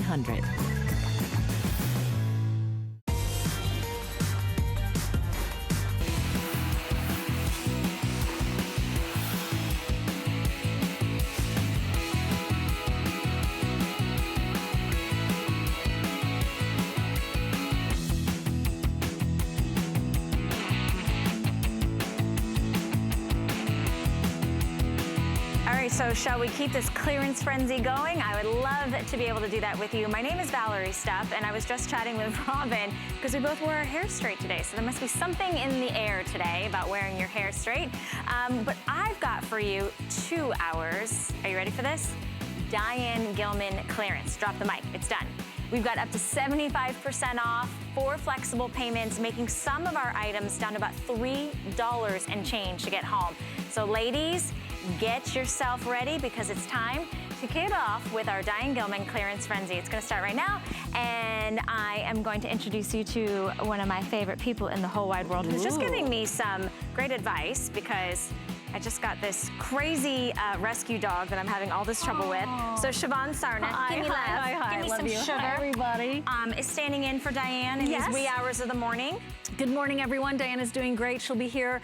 1-800. So shall we keep this clearance frenzy going? I would love to be able to do that with you. My name is Valerie Stuff, and I was just chatting with Robin because we both wore our hair straight today. So there must be something in the air today about wearing your hair straight. But I've got for you 2 hours. Are you ready for this? Diane Gilman clearance. Drop the mic. It's done. We've got up to 75% off, 4 flexible payments, making some of our items down to about $3 and change to get home. So ladies, get yourself ready because it's time to kick it off with our Diane Gilman clearance frenzy. It's gonna start right now, and I am going to introduce you to one of my favorite people in the whole wide world who's just giving me some great advice because I just got this crazy rescue dog that I'm having all this trouble with. So Siobhan Sarna, give me love. Hi, give me love some you. sugar. Hi, everybody. Is standing in for Diane in these wee hours of the morning. Good morning, everyone. Diane is doing great. She'll be here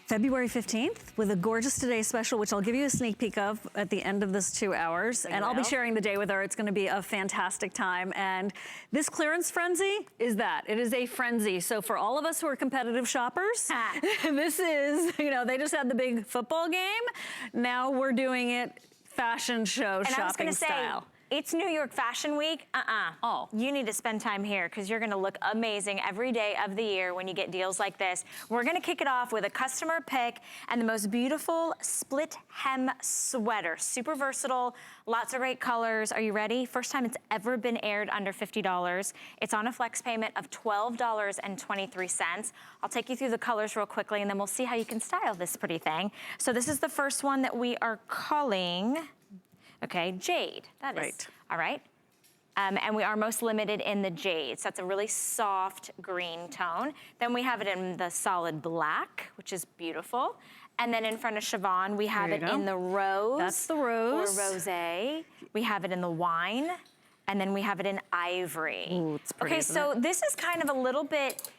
February 15th with a Gorgeous Today special, which I'll give you a sneak peek of at the end of this 2 hours. And I'll be sharing the day with her. It's gonna be a fantastic time. And this clearance frenzy is that. It is a frenzy. So for all of us who are competitive shoppers, this is, you know, they just had the big football game. Now we're doing it fashion show shopping style. It's New York Fashion Week. Oh, you need to spend time here because you're gonna look amazing every day of the year when you get deals like this. We're gonna kick it off with a customer pick and the most beautiful split hem sweater. Super versatile, lots of great colors. Are you ready? First time it's ever been aired under $50. It's on a flex payment of $12.23. I'll take you through the colors real quickly and then we'll see how you can style this pretty thing. So this is the first one that we are calling, okay, Jade. That is, all right. And we are most limited in the jade. So that's a really soft green tone. Then we have it in the solid black, which is beautiful. And then in front of Siobhan, we have it in the rose. That's the rose. Or rosé. We have it in the wine. And then we have it in ivory. Ooh, it's pretty, okay, so this is kind of a little bit,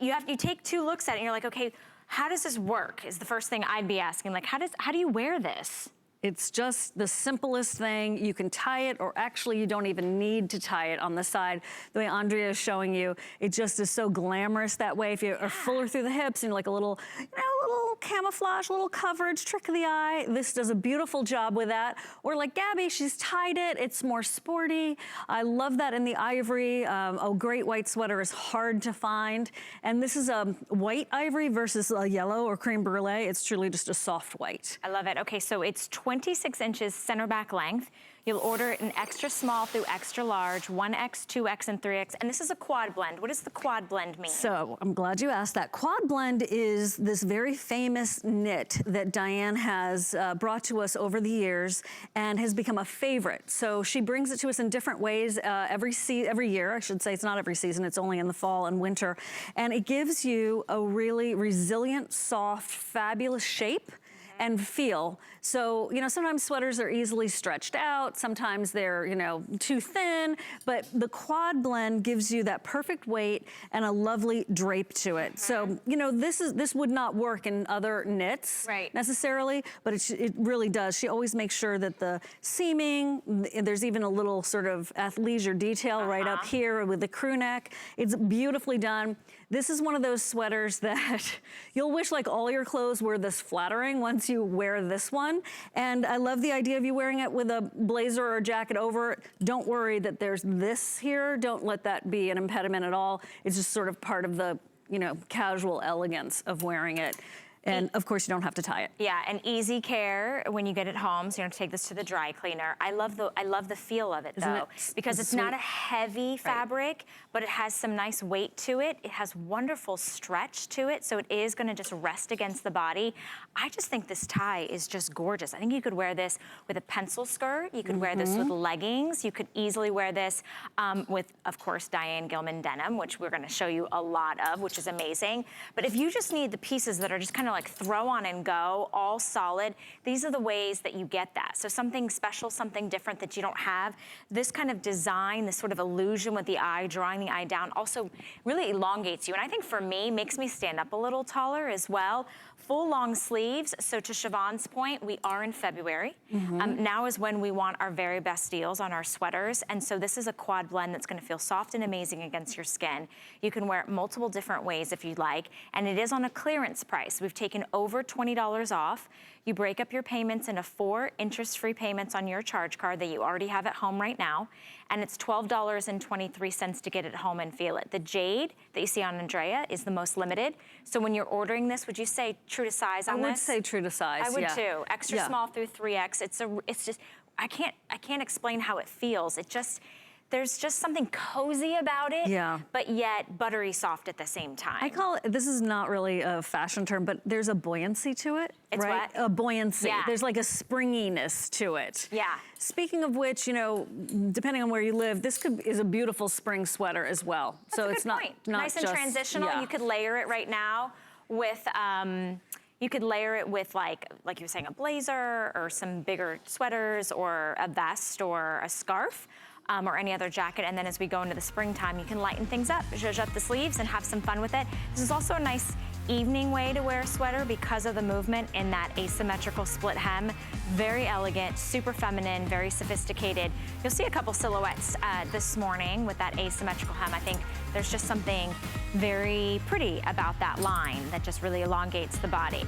you take 2 looks at it and you're like, okay, how does this work? Is the first thing I'd be asking. Like, how do you wear this? It's just the simplest thing. You can tie it, or actually you don't even need to tie it on the side. The way Andrea is showing you, it just is so glamorous that way. If you are fuller through the hips and like a little, you know, a little camouflage, a little coverage, trick of the eye, this does a beautiful job with that. Or like Gabby, she's tied it, it's more sporty. I love that in the ivory. A great white sweater is hard to find. And this is a white ivory versus a yellow or creme brulee. It's truly just a soft white. I love it. Okay, so it's 26 inches center back length. You'll order it in extra small through extra large, 1X, 2X, and 3X. And this is a quad blend. What does the quad blend mean? So I'm glad you asked that. Quad blend is this very famous knit that Diane has brought to us over the years and has become a favorite. So she brings it to us in different ways every year. I should say it's not every season, it's only in the fall and winter. And it gives you a really resilient, soft, fabulous shape and feel. So, you know, sometimes sweaters are easily stretched out, sometimes they're, you know, too thin, but the quad blend gives you that perfect weight and a lovely drape to it. So, you know, this would not work in other knits necessarily, but it really does. She always makes sure that the seaming, there's even a little sort of athleisure detail right up here with the crew neck. It's beautifully done. This is one of those sweaters that you'll wish like all your clothes were this flattering once you wear this one. And I love the idea of you wearing it with a blazer or a jacket over it. Don't worry that there's this here. Don't let that be an impediment at all. It's just sort of part of the, you know, casual elegance of wearing it. And of course, you don't have to tie it. Yeah, and easy care when you get it home. So you don't have to take this to the dry cleaner. I love the feel of it though, because it's not a heavy fabric, but it has some nice weight to it. It has wonderful stretch to it, so it is going to just rest against the body. I just think this tie is just gorgeous. I think you could wear this with a pencil skirt. You could wear this with leggings. You could easily wear this with, of course, Diane Gilman denim, which we're going to show you a lot of, which is amazing. But if you just need the pieces that are just kind of like throw on and go, all solid. These are the ways that you get that. So something special, something different that you don't have. This kind of design, this sort of illusion with the eye, drawing the eye down, also really elongates you. And I think for me, makes me stand up a little taller as well. Full long sleeves. So to Siobhan's point, we are in February. Now is when we want our very best deals on our sweaters. And so this is a quad blend that's gonna feel soft and amazing against your skin. You can wear it multiple different ways if you'd like. And it is on a clearance price. We've taken over $20 off. You break up your payments into 4 interest-free payments on your charge card that you already have at home right now. And it's $12.23 to get it home and feel it. The jade that you see on Andrea is the most limited. So when you're ordering this, would you say true to size on this? I would say true to size, I would too. Extra small through 3X. It's just, I can't explain how it feels. There's just something cozy about it, but yet buttery soft at the same time. I call it, this is not really a fashion term, but there's a buoyancy to it, it's right? What? A buoyancy. There's like a springiness to it. Speaking of which, you know, depending on where you live, this is a beautiful spring sweater as well. That's so a good it's not point. not nice just, and transitional. You could layer it right now with you could layer it with like you were saying, a blazer or some bigger sweaters or a vest or a scarf. Or any other jacket, and then as we go into the springtime, you can lighten things up, zhuzh up the sleeves and have some fun with it. This is also a nice evening way to wear a sweater because of the movement in that asymmetrical split hem. Very elegant, super feminine, very sophisticated. You'll see a couple silhouettes this morning with that asymmetrical hem. I think there's just something very pretty about that line that just really elongates the body.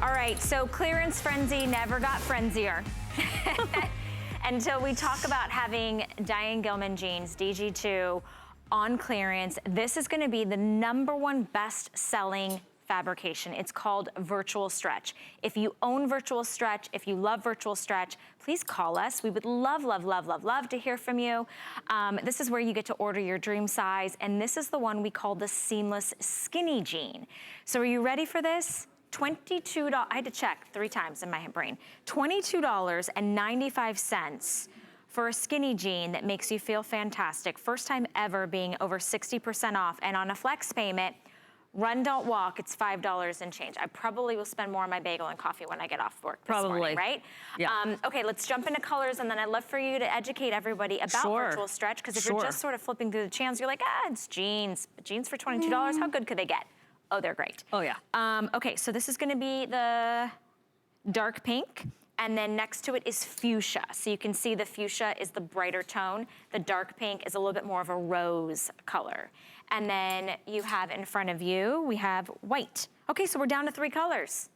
All right, so clearance frenzy never got frenzier. Until we talk about having Diane Gilman jeans, DG2, on clearance. This is gonna be the #1 best-selling fabrication. It's called Virtual Stretch. If you own Virtual Stretch, if you love Virtual Stretch, please call us. We would love, love, love, love, love to hear from you. This is where you get to order your dream size, and this is the one we call the Seamless Skinny Jean. So are you ready for this? $22, I had to check 3 times in my brain. $22.95 for a skinny jean that makes you feel fantastic. First time ever being over 60% off. And on a flex payment, run, don't walk, it's $5 and change. I probably will spend more on my bagel and coffee when I get off work this morning, right? Okay, let's jump into colors, and then I'd love for you to educate everybody about Virtual Stretch, because if you're just sort of flipping through the channels, you're like, it's jeans. But jeans for $22, how good could they get? Oh, they're great. Oh, yeah. Okay, so this is gonna be the dark pink, and then next to it is fuchsia. So you can see the fuchsia is the brighter tone. The dark pink is a little bit more of a rose color. And then you have in front of you, we have white. Okay, so we're down to 3 colors.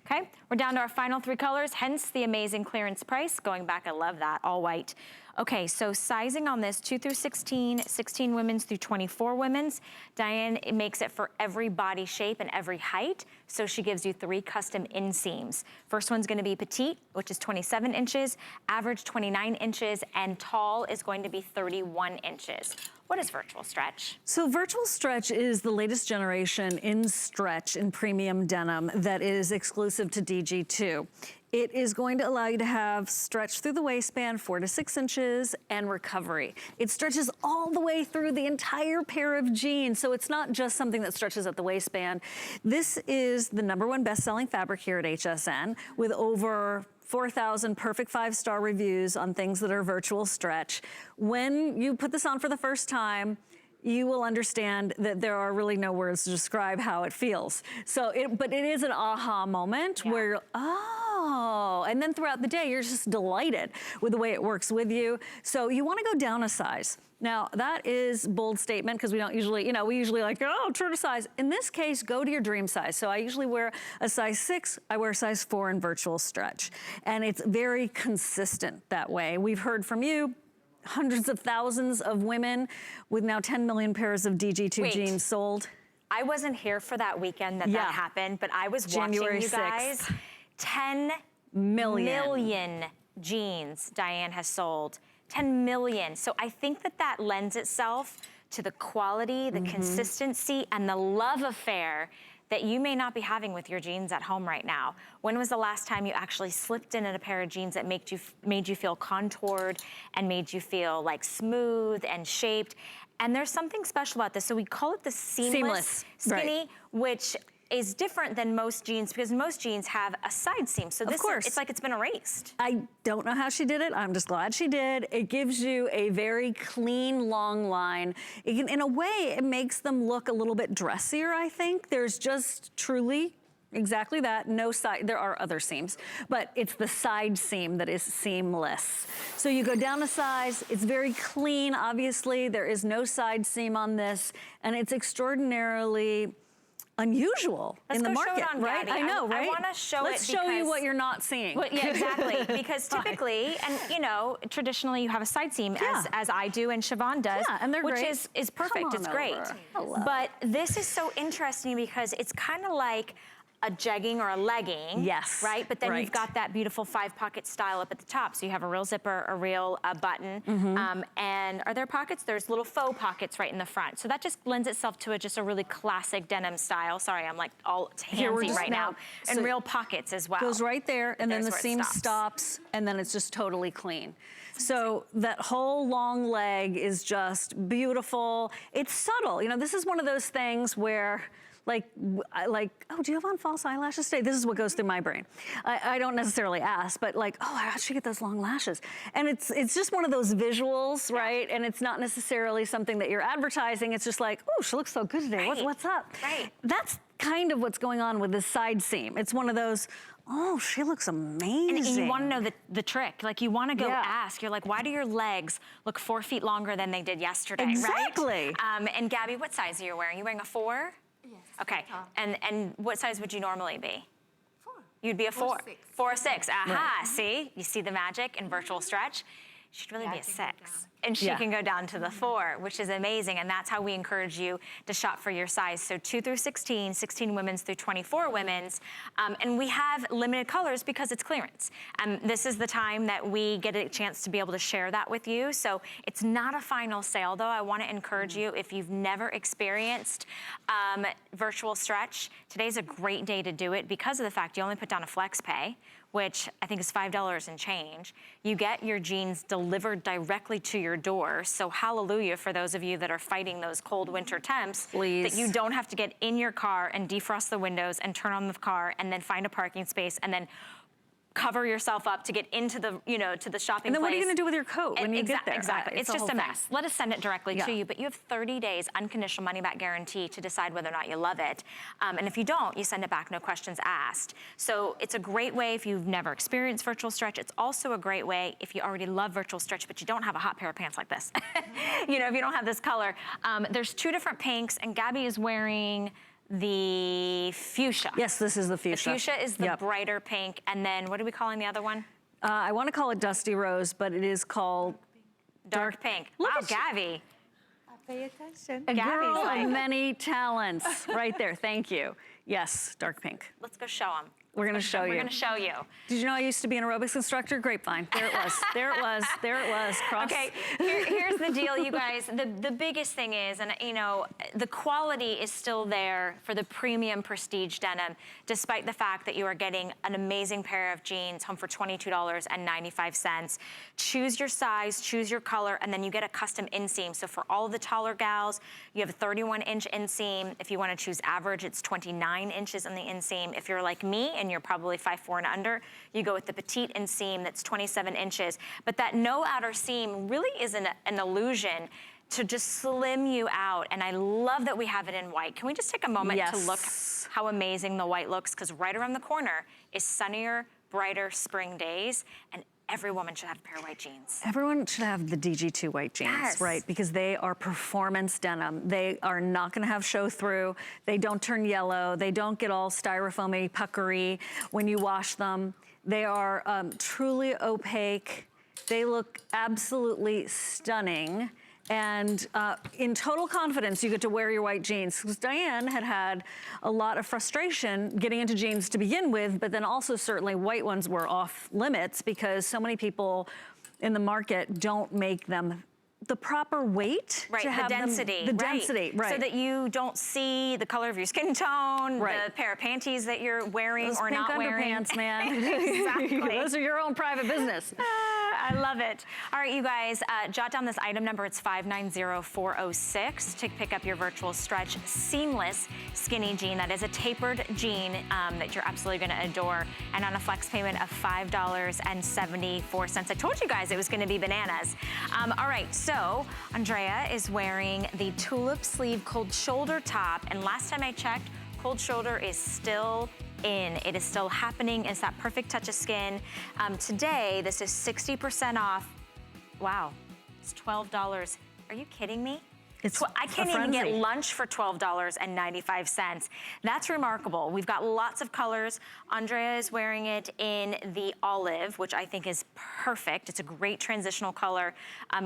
Okay, we're down to our final 3 colors, hence the amazing clearance price. Going back, I love that, all white. Okay, so sizing on this, 2 through 16, 16 women's through 24 women's. Diane makes it for every body shape and every height, so she gives you 3 custom inseams. First one's gonna be petite, which is 27 inches, average 29 inches, and tall is going to be 31 inches. What is Virtual Stretch? So Virtual Stretch is the latest generation in stretch in premium denim that is exclusive to DG2. It is going to allow you to have stretch through the waistband, 4 to 6 inches, and recovery. It stretches all the way through the entire pair of jeans, so it's not just something that stretches at the waistband. This is the #1 best-selling fabric here at HSN, with over 4,000 perfect 5-star reviews on things that are Virtual Stretch. When you put this on for the first time, you will understand that there are really no words to describe how it feels. So, but it is an aha moment where you're, oh, and then throughout the day, you're just delighted with the way it works with you. So you wanna go down a size. Now, that is bold statement, because we don't usually, you know, we usually like, oh, true to size. In this case, go to your dream size. So I usually wear a size 6, I wear a size 4 in Virtual Stretch. And it's very consistent that way. We've heard from you, hundreds of thousands of women with now 10 million pairs of DG2 jeans sold. I wasn't here for that weekend that happened, but I was January watching you guys. 6th. 10 million jeans Diane has sold. 10 million. So I think that that lends itself to the quality, the consistency, and the love affair that you may not be having with your jeans at home right now. When was the last time you actually slipped in a pair of jeans that made you feel contoured and made you feel like smooth and shaped? And there's something special about this. So we call it the seamless skinny, which is different than most jeans because most jeans have a side seam. So this, it's like it's been erased. I don't know how she did it. I'm just glad she did. It gives you a very clean, long line. In a way, it makes them look a little bit dressier, I think. There's just truly exactly that, no side, there are other seams, but it's the side seam that is seamless. So you go down a size, it's very clean, obviously, there is no side seam on this, and it's extraordinarily unusual in the market, show it on right? Gabby. I know, right? I want to show Let's show you what you're not seeing. Well, yeah, exactly. Because typically, and you know, traditionally you have a side seam, as I do and Siobhan does, and they're which great. is perfect. It's great. But this is so interesting because it's kind of like a jegging or a legging, yes, right? But then you've got that beautiful 5-pocket style up at the top. So you have a real zipper, a real button, and are there pockets? There's little faux pockets right in the front. So that just lends itself to just a really classic denim style. Sorry, I'm like all handsy right now. And real pockets as well. Goes right there, and then the seam stops, and then it's just totally clean. So that whole long leg is just beautiful. It's subtle. You know, this is one of those things where like, oh, do you have on false eyelashes today? This is what goes through my brain. I don't necessarily ask, but like, oh, how'd she get those long lashes? And it's just one of those visuals, right? And it's not necessarily something that you're advertising. It's just like, oh, she looks so good today. What's up? Right. That's kind of what's going on with this side seam. It's one of those, oh, she looks amazing. And you want to know the trick. Like, you want to go ask. You're like, why do your legs look 4 feet longer than they did yesterday, exactly. right? And Gabby, what size are you wearing? You wearing a 4? Yes. Okay. And what size would you normally be? 4. You'd be a 4. 6. 4 or 6. Aha. See? You see the magic in virtual stretch? She'd really be a 6. And she can go down to the 4, which is amazing. And that's how we encourage you to shop for your size. So 2 through 16, 16 women's through 24 women's. And we have limited colors because it's clearance. This is the time that we get a chance to be able to share that with you. So it's not a final sale, though. I want to encourage you, if you've never experienced virtual stretch, today's a great day to do it because of the fact you only put down a flex pay, which I think is $5 and change. You get your jeans delivered directly to your door. So hallelujah for those of you that are fighting those cold winter temps. Please. That you don't have to get in your car and defrost the windows and turn on the car and then find a parking space and then cover yourself up to get into the, you know, to the shopping place. And then what are you going to do with your coat when you get there? Exactly. It's just a mess. Let us send it directly to you, but you have 30 days unconditional money-back guarantee to decide whether or not you love it. And if you don't, you send it back, no questions asked. So it's a great way if you've never experienced virtual stretch. It's also a great way if you already love virtual stretch, but you don't have a hot pair of pants like this. You know, if you don't have this color. There's 2 different pinks, and Gabby is wearing the fuchsia. Yes, this is the fuchsia. The fuchsia is the brighter pink, and then what are we calling the other one? I want to call it Dusty Rose, but it is called Dark pink. Look wow, at Gabby. Pay attention. A girl like of many talents. Right there, thank you. Yes, dark pink. Let's go show them. We're going to show you. We're going to show you. Did you know I used to be an aerobics instructor? Grapevine. There it was. There it was. There it was. Cross. Okay, here's the deal, you guys. The biggest thing is, and you know, the quality is still there for the premium prestige denim, despite the fact that you are getting an amazing pair of jeans home for $22.95. Choose your size, choose your color, and then you get a custom inseam. So for all of the taller gals, you have a 31-inch inseam. If you want to choose average, it's 29 inches on the inseam. If you're like me and you're probably 5'4" and under, you go with the petite inseam that's 27 inches. But that no outer seam really is an illusion to just slim you out. And I love that we have it in white. Can we just take a moment to look how amazing the white looks? Because right around the corner is sunnier, brighter spring days, and every woman should have a pair of white jeans. Everyone should have the DG2 white jeans, right? Because they are performance denim. They are not gonna have show through. They don't turn yellow. They don't get all styrofoamy, puckery when you wash them. They are truly opaque. They look absolutely stunning. And in total confidence, you get to wear your white jeans. Because Diane had a lot of frustration getting into jeans to begin with, but then also certainly white ones were off limits because so many people in the market don't make them the proper weight. Right, to have the density. Them, the density, right. So that you don't see the color of your skin tone, the pair of panties that you're wearing or not wearing. Those pink underpants, man. Exactly. Those are your own private business. I love it. All right, you guys, jot down this item number. It's 590406 to pick up your virtual stretch seamless skinny jean. That is a tapered jean that you're absolutely gonna adore. And on a flex payment of $5.74. I told you guys it was gonna be bananas. All right, so Andrea is wearing the Tulip sleeve cold shoulder top. And last time I checked, cold shoulder is still in. It is still happening. It's that perfect touch of skin. Today, this is 60% off. Wow, it's $12. Are you kidding me? I can't even get lunch for $12.95. That's remarkable. We've got lots of colors. Andrea is wearing it in the olive, which I think is perfect. It's a great transitional color.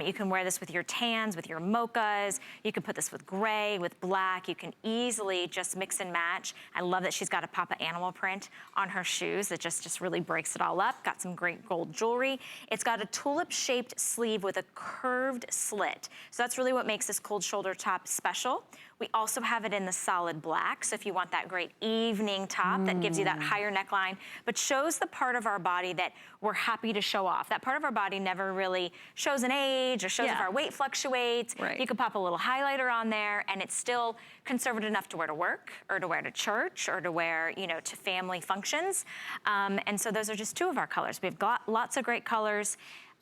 You can wear this with your tans, with your mochas. You can put this with gray, with black. You can easily just mix and match. I love that she's got a Papa Animal print on her shoes that just really breaks it all up. Got some great gold jewelry. It's got a tulip-shaped sleeve with a curved slit. So that's really what makes this cold shoulder top special. We also have it in the solid black, so if you want that great evening top that gives you that higher neckline, but shows the part of our body that we're happy to show off. That part of our body never really shows an age or shows if our weight fluctuates. Right. You can pop a little highlighter on there, and it's still conservative enough to wear to work, or to wear to church, or to wear, you know, to family functions. And so those are just two of our colors. We've got lots of great colors.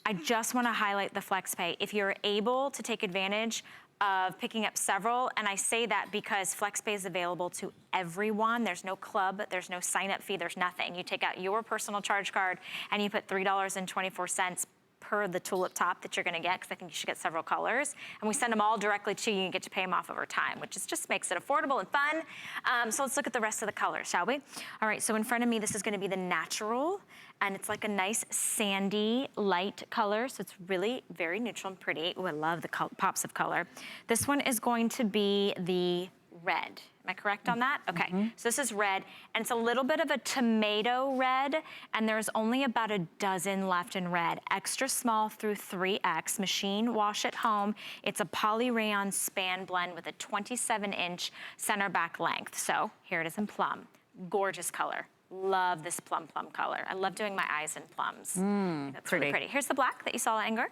I just wanna highlight the FlexPay. If you're able to take advantage of picking up several, and I say that because FlexPay is available to everyone. There's no club, there's no sign-up fee, there's nothing. You take out your personal charge card and you put $3.24 per the Tulip top that you're gonna get, because I think you should get several colors. And we send them all directly to you and get to pay them off over time, which just makes it affordable and fun. So let's look at the rest of the colors, shall we? All right, so in front of me, this is gonna be the natural, and it's like a nice sandy light color, so it's really very neutral and pretty. Ooh, I love the pops of color. This one is going to be the red. Am I correct on that? Okay, so this is red, and it's a little bit of a tomato red, and there's only about a dozen left in red. Extra small through 3X, machine wash at home. It's a poly rayon span blend with a 27-inch center back length. So here it is in plum. Gorgeous color. Love this plum color. I love doing my eyes in plums. That's really pretty. Here's the black that you saw at Anger.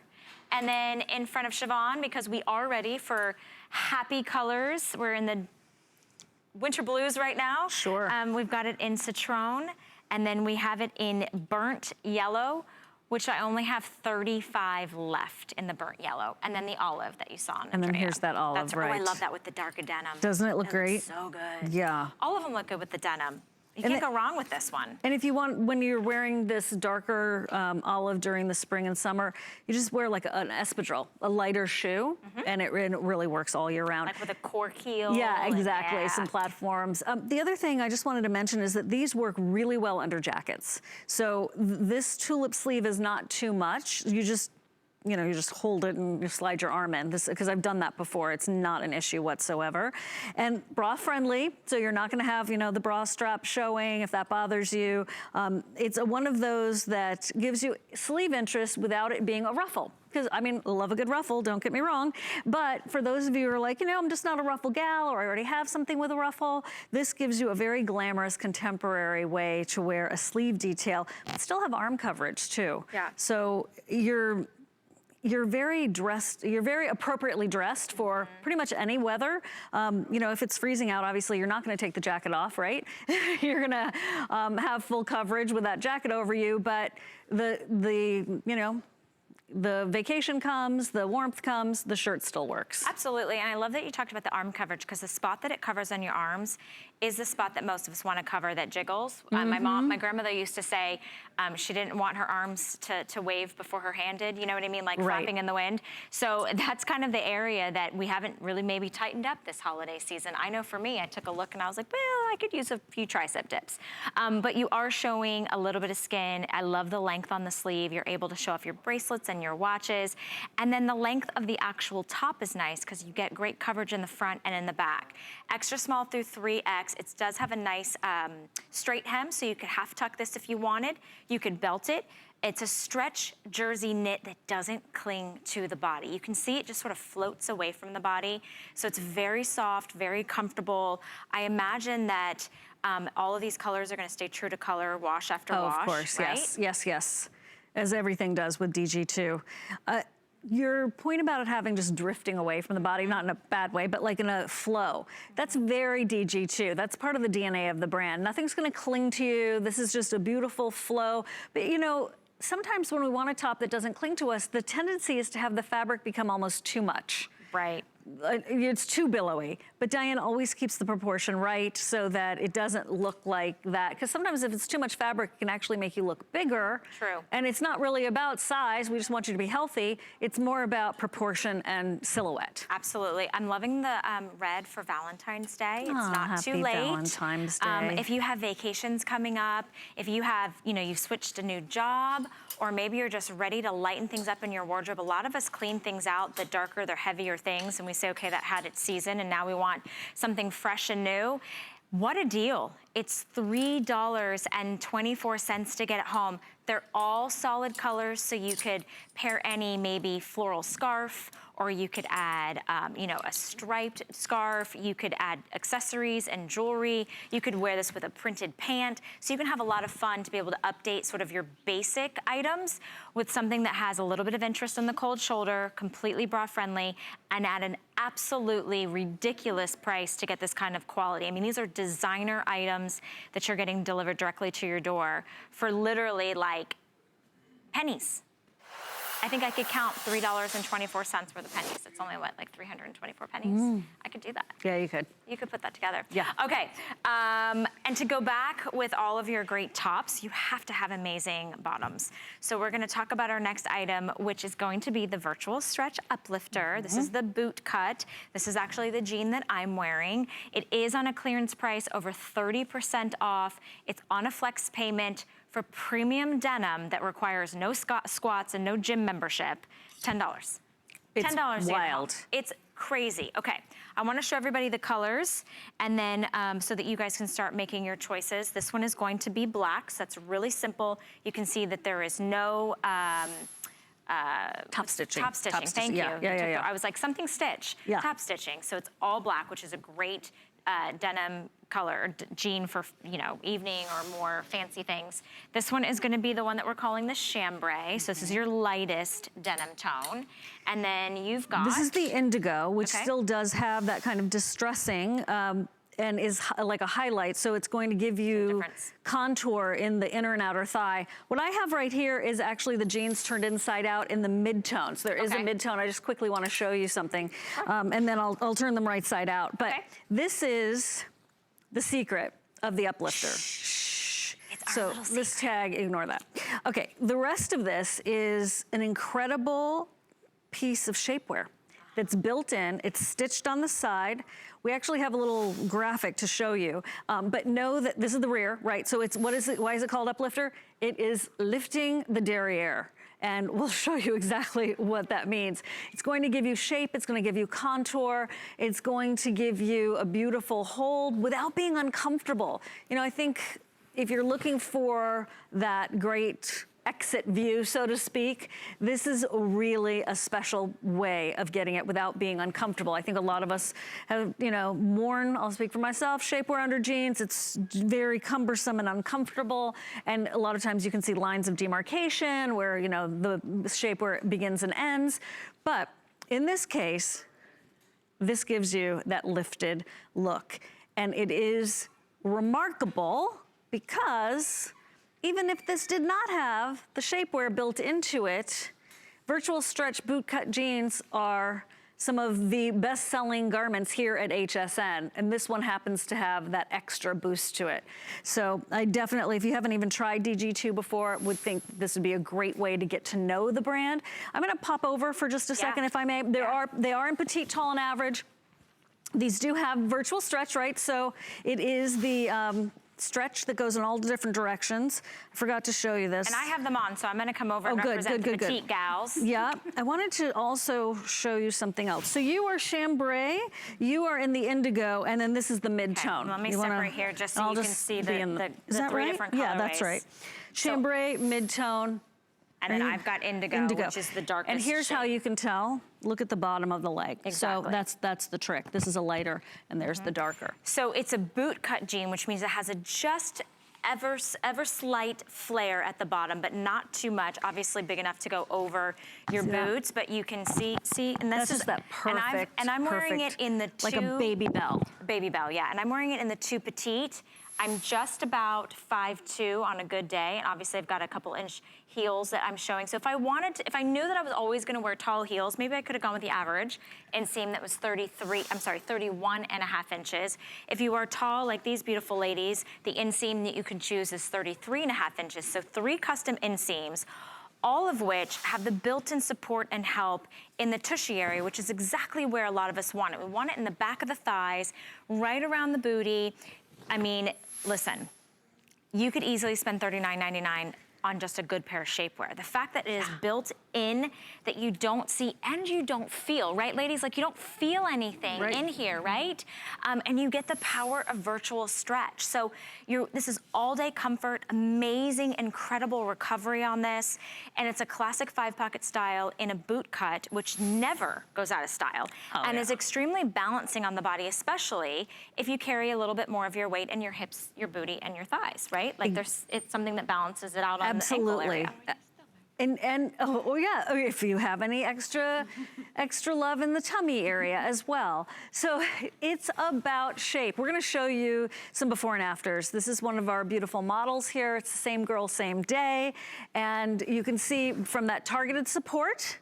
And then in front of Siobhan, because we are ready for happy colors. We're in the winter blues right now. Sure. We've got it in citron, and then we have it in burnt yellow, which I only have 35 left in the burnt yellow, and then the olive that you saw on And then here's that olive, right. Oh, I love that with the darker denim. Doesn't it look great? So good. Yeah. All of them look good with the denim. You can't go wrong with this one. And if you want, when you're wearing this darker olive during the spring and summer, you just wear like an espadrille, a lighter shoe, and it really works all year round. Like with a cork heel. Yeah, exactly, some platforms. The other thing I just wanted to mention is that these work really well under jackets. So this tulip sleeve is not too much. You just hold it and you slide your arm in, because I've done that before. It's not an issue whatsoever. And bra friendly, so you're not gonna have, the bra strap showing if that bothers you. It's one of those that gives you sleeve interest without it being a ruffle. Because, I mean, love a good ruffle, don't get me wrong. But for those of you who are like, I'm just not a ruffle gal, or I already have something with a ruffle, this gives you a very glamorous, contemporary way to wear a sleeve detail, but still have arm coverage too. Yeah. So you're very appropriately dressed for pretty much any weather. If it's freezing out, obviously you're not gonna take the jacket off, right? You're gonna have full coverage with that jacket over you, but the vacation comes, the warmth comes, the shirt still works. Absolutely, and I love that you talked about the arm coverage, because the spot that it covers on your arms is the spot that most of us want to cover that jiggles. My grandmother used to say she didn't want her arms to wave before her hand did, you know what I mean? Like flapping in the wind. So that's kind of the area that we haven't really maybe tightened up this holiday season. I know for me, I took a look and I was like, well, I could use a few tricep dips. But you are showing a little bit of skin. I love the length on the sleeve. You're able to show off your bracelets and your watches. And then the length of the actual top is nice, because you get great coverage in the front and in the back. Extra small through 3X. It does have a nice straight hem, so you could half tuck this if you wanted. You could belt it. It's a stretch jersey knit that doesn't cling to the body. You can see it just sort of floats away from the body. So it's very soft, very comfortable. I imagine that all of these colors are gonna stay true to color, wash after wash, of course, right? yes. as everything does with DG2. Your point about it having just drifting away from the body, not in a bad way, but like in a flow, that's very DG2. That's part of the DNA of the brand. Nothing's gonna cling to you. This is just a beautiful flow. But you know, sometimes when we want a top that doesn't cling to us, the tendency is to have the fabric become almost too much. Right. It's too billowy, but Diane always keeps the proportion right so that it doesn't look like that. Because sometimes if it's too much fabric, it can actually make you look bigger. True. And it's not really about size. We just want you to be healthy. It's more about proportion and silhouette. Absolutely. I'm loving the red for Valentine's Day. It's not too happy late. Valentine's Day. If you have vacations coming up, if you have, you know, you've switched a new job, or maybe you're just ready to lighten things up in your wardrobe. A lot of us clean things out, the darker, the heavier things, and we say, okay, that had its season, and now we want something fresh and new. What a deal. It's $3.24 to get it home. They're all solid colors, so you could pair any maybe floral scarf, or you could add, you know, a striped scarf. You could add accessories and jewelry. You could wear this with a printed pant. So you can have a lot of fun to be able to update sort of your basic items with something that has a little bit of interest on the cold shoulder, completely bra friendly, and at an absolutely ridiculous price to get this kind of quality. I mean, these are designer items that you're getting delivered directly to your door for literally like pennies. I think I could count $3.24 worth of pennies. It's only what, like 324 pennies? I could do that. Yeah, you could. You could put that together. Yeah. Okay, and to go back with all of your great tops, you have to have amazing bottoms. So we're gonna talk about our next item, which is going to be the Virtual Stretch Uplifter. This is the boot cut. This is actually the jean that I'm wearing. It is on a clearance price, over 30% off. It's on a flex payment. For premium denim that requires no squats and no gym membership, $10. It's $10 wild. It's crazy. Okay, I wanna show everybody the colors, and then so that you guys can start making your choices. This one is going to be black, so that's really simple. You can see that there is no top stitching. Top stitching, thank you. Yeah. I was like, something stitch, Yeah. top stitching. So it's all black, which is a great denim color, jean for, you know, evening or more fancy things. This one is gonna be the one that we're calling the chambray. So this is your lightest denim tone. And then you've got... This is the indigo, which Okay. still does have that kind of distressing and is like a highlight. So it's going to give you difference. contour in the inner and outer thigh. What I have right here is actually the jeans turned inside out in the mid-tone. So there is a Okay. mid-tone. I just quickly want to show you something. And then I'll turn them right side out. But Okay. this is the secret of the Uplifter. It's our So little this tag, ignore that. Okay, the rest of this is an incredible piece of shapewear that's built in. It's stitched on the side. We actually have a little graphic to show you, but know that this is the rear, right? So it's, what is it, why is it called Uplifter? It is lifting the derriere. And we'll show you exactly what that means. It's going to give you shape, it's going to give you contour, it's going to give you a beautiful hold without being uncomfortable. You know, I think if you're looking for that great exit view, so to speak, this is really a special way of getting it without being uncomfortable. I think a lot of us have, you know, worn, I'll speak for myself, shapewear under jeans. It's very cumbersome and uncomfortable. And a lot of times you can see lines of demarcation where, you know, the shapewear begins and ends. But in this case, this gives you that lifted look. And it is remarkable because even if this did not have the shapewear built into it, virtual stretch bootcut jeans are some of the best-selling garments here at HSN, and this one happens to have that extra boost to it. So I definitely, if you haven't even tried DG2 before, would think this would be a great way to get to know the brand. I'm gonna pop over for just a second, if I may. They are in petite, tall, and average. These do have virtual stretch, right? So it is the stretch that goes in all the different directions. I forgot to show you this. And I have them on, so I'm gonna come over and represent the petite gals. Yeah, I wanted to also show you something else. So you are chambray, you are in the indigo, and then this is the mid-tone. Okay, let me separate here just so you can see the three different colorways. Yeah, that's right. Chambray, mid-tone. And then I've got indigo, which is the darkest And here's shade. how you can tell. Look at the bottom of the leg. Exactly. So that's the trick. This is a lighter, and there's the darker. So it's a boot cut jean, which means it has a just ever slight flare at the bottom, but not too much. Obviously big enough to go over your boots, but you can see, and that's just that perfect, and I'm wearing it in the like a baby bell. Baby bell, yeah, and I'm wearing it in the 2 petite. I'm just about 5'2" on a good day, and obviously I've got a couple inch heels that I'm showing. So if I wanted to, if I knew that I was always gonna wear tall heels, maybe I could have gone with the average inseam that was 31 and a half inches. If you are tall, like these beautiful ladies, the inseam that you can choose is 33 and a half inches. So 3 custom inseams, all of which have the built-in support and help in the tushy area, which is exactly where a lot of us want it. We want it in the back of the thighs, right around the booty. I mean, listen, you could easily spend $39.99 on just a good pair of shapewear. The fact that it is built in, that you don't see and you don't feel, right, ladies? Like you don't feel anything in here, right? And you get the power of virtual stretch. So this is all day comfort, amazing, incredible recovery on this. And it's a classic 5-pocket style in a boot cut, which never goes out of style and is extremely balancing on the body, especially if you carry a little bit more of your weight in your hips, your booty, and your thighs, right? Like it's something that balances it out on the ankle area. And if you have any extra love in the tummy area as well. So it's about shape. We're gonna show you some before and afters. This is one of our beautiful models here. It's the same girl, same day. And you can see from that targeted support,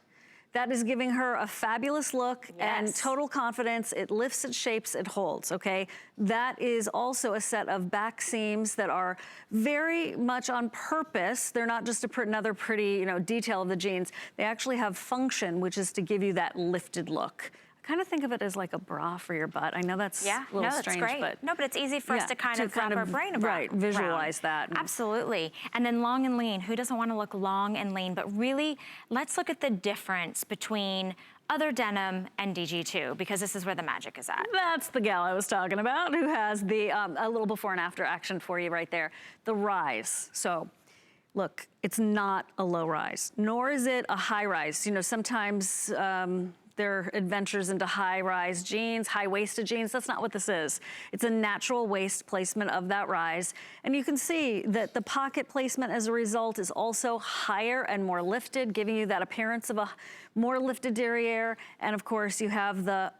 that is giving her a fabulous look and total confidence. It lifts, it shapes, it holds, okay? That is also a set of back seams that are very much on purpose. They're not just another pretty, detail of the jeans. They actually have function, which is to give you that lifted look. Kind of think of it as like a bra for your butt. I know that's a little strange, that's great. but no, but it's easy for us to kind of wrap our brain around. Visualize that. Absolutely. And then long and lean. Who doesn't want to look long and lean? But really, let's look at the difference between other denim and DG2, because this is where the magic is at. That's the gal I was talking about, who has the a little before and after action for you right there. The rise. So look, it's not a low rise, nor is it a high rise. Sometimes their adventures into high-rise jeans, high-waisted jeans. That's not what this is. It's a natural waist placement of that rise. And you can see that the pocket placement as a result is also higher and more lifted, giving you that appearance of a more lifted derriere. And of course, you have the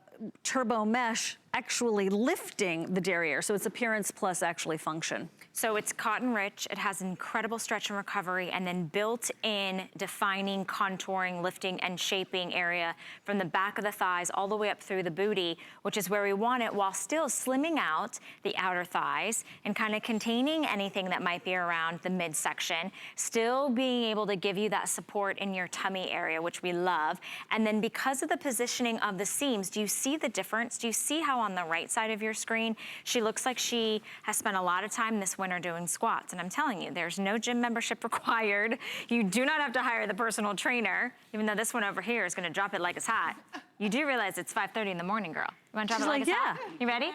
turbo mesh actually lifting the derriere. So it's appearance plus actually function. So it's cotton rich, it has incredible stretch and recovery, and then built in defining, contouring, lifting, and shaping area from the back of the thighs all the way up through the booty, which is where we want it, while still slimming out the outer thighs and kind of containing anything that might be around the midsection, still being able to give you that support in your tummy area, which we love. And then because of the positioning of the seams, do you see the difference? Do you see how on the right side of your screen, she looks like she has spent a lot of time this winter doing squats? And I'm telling you, there's no gym membership required. You do not have to hire the personal trainer, even though this one over here is gonna drop it like it's hot. You do realize it's 5:30 in the morning, girl. You wanna drop it like it's hot? You ready?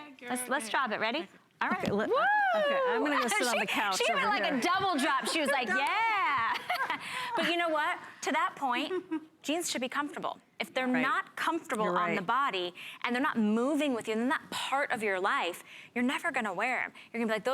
Let's drop it, ready? All right. Okay, I'm gonna go sit on the couch. She went like a double drop. She was like, yeah. But you know what? To that point, jeans should be comfortable. If they're not comfortable on the body and they're not moving with you, and they're not part of your life, you're never gonna wear them. You're gonna be like,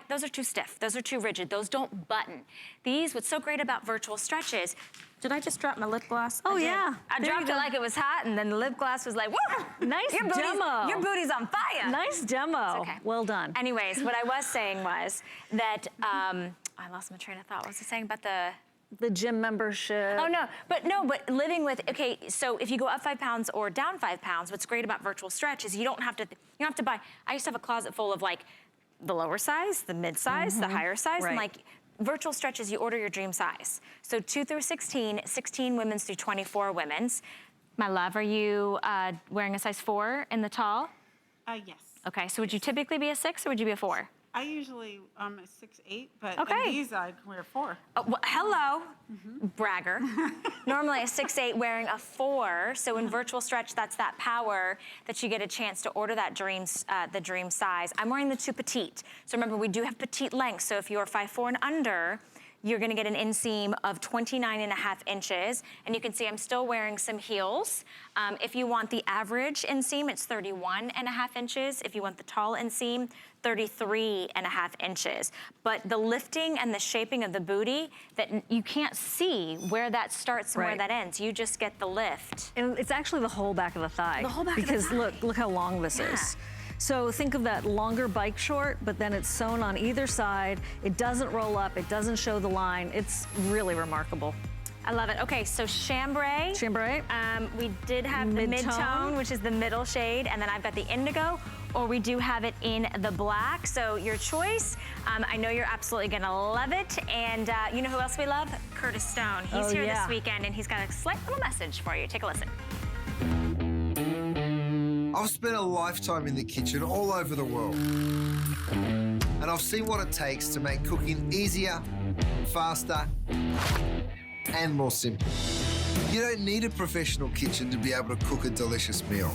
those are too stiff, those are too rigid, those don't button. What's so great about virtual stretch is, did I just drop my lip gloss? Oh yeah. I dropped it like it was hot, and then the lip gloss was like, woo! Nice demo. Your booty's on fire. Nice demo. It's okay. Well done. Anyways, what I was saying was that, I lost my train of thought. What was I saying about the gym membership? Oh no, but living with, okay, so if you go up 5 pounds or down 5 pounds, what's great about virtual stretch is you don't have to buy, I used to have a closet full of like the lower size, the mid size, the higher size, and like virtual stretch is you order your dream size. So 2 through 16, 16 women's through 24 women's. My love, are you wearing a size 4 in the tall? Yes. Okay, so would you typically be a 6 or would you be a 4? I usually a 6'8", but in these I can wear 4. Oh, well, hello, bragger. Normally a 6'8" wearing a 4, so in virtual stretch, that's that power that you get a chance to order that the dream size. I'm wearing the 2 petite. So remember, we do have petite length, so if you're 5'4" and under, you're gonna get an inseam of 29.5 inches. And you can see I'm still wearing some heels. If you want the average inseam, it's 31.5 inches. If you want the tall inseam, 33.5 inches. But the lifting and the shaping of the booty, that you can't see where that starts and where that ends. You just get the lift. And it's actually the whole back of the thigh. The whole back of the thigh. Because look how long this is. So think of that longer bike short, but then it's sewn on either side. It doesn't roll up, it doesn't show the line. It's really remarkable. I love it. Okay, so chambray. Chambray. We did have the mid-tone, which is the middle shade, and then I've got the indigo, or we do have it in the black. So your choice. I know you're absolutely gonna love it. And you know who else we love? Curtis Stone. He's here this weekend, and he's got a slight little message for you. Take a listen. I've spent a lifetime in the kitchen all over the world. And I've seen what it takes to make cooking easier, faster, and more simple. You don't need a professional kitchen to be able to cook a delicious meal.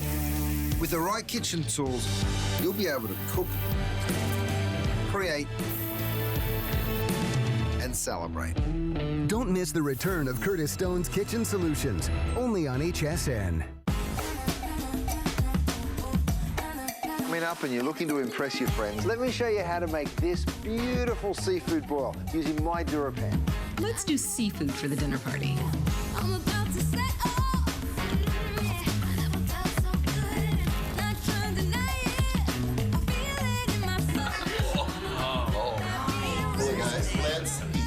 With the right kitchen tools, you'll be able to cook, create, and celebrate. Don't miss the return of Curtis Stone's Kitchen Solutions, only on HSN. Coming up and you're looking to impress your friends, let me show you how to make this beautiful seafood boil using my DuraPan. Let's do seafood for the dinner party. I'm about to set off. Never felt so good. Not trying to deny it. I feel it in my soul. Hey guys, let's eat.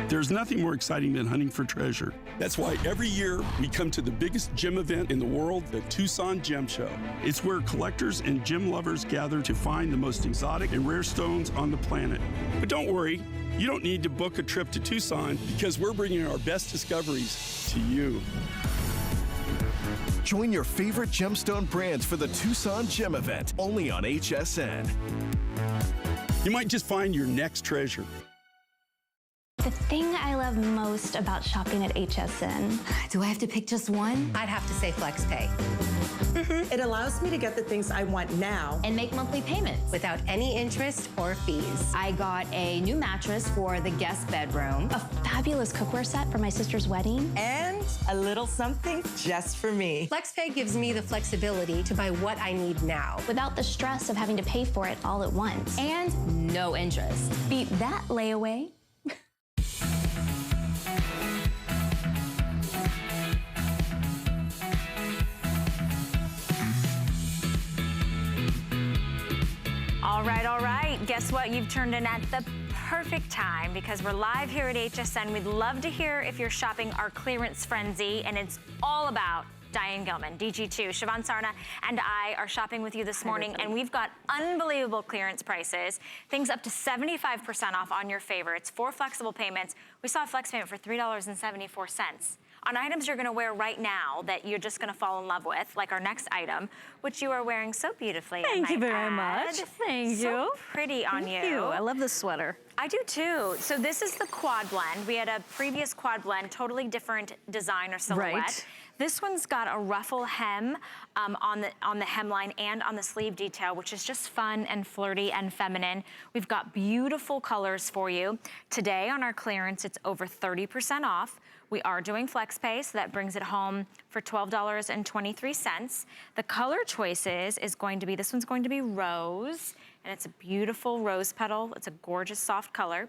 There's nothing more exciting than hunting for treasure. That's why every year we come to the biggest gem event in the world, the Tucson Gem Show. It's where collectors and gem lovers gather to find the most exotic and rare stones on the planet. But don't worry, you don't need to book a trip to Tucson because we're bringing our best discoveries to you. Join your favorite gemstone brands for the Tucson Gem Event, only on HSN. You might just find your next treasure. The thing I love most about shopping at HSN. Do I have to pick just one? I'd have to say FlexPay. It allows me to get the things I want now and make monthly payments without any interest or fees. I got a new mattress for the guest bedroom, a fabulous cookware set for my sister's wedding, and a little something just for me. FlexPay gives me the flexibility to buy what I need now without the stress of having to pay for it all at once. And no interest. Beat that layaway. All right. Guess what? You've turned in at the perfect time because we're live here at HSN. We'd love to hear if you're shopping our clearance frenzy, and it's all about Diane Gilman, DG2, Siobhan Sarna, and I are shopping with you this morning, and we've got unbelievable clearance prices, things up to 75% off on your favorites, 4 flexible payments. We saw a flex payment for $3.74 on items you're gonna wear right now that you're just gonna fall in love with, like our next item, which you are wearing so beautifully. Thank you very much. Thank you. So pretty on you. Thank you. I love this sweater. I do too. So this is the quad blend. We had a previous quad blend, totally different design or silhouette. Right. This one's got a ruffle hem on the hemline and on the sleeve detail, which is just fun and flirty and feminine. We've got beautiful colors for you. Today on our clearance, it's over 30% off. We are doing FlexPay, so that brings it home for $12.23. The color choices is going to be, this one's going to be rose, and it's a beautiful rose petal. It's a gorgeous soft color.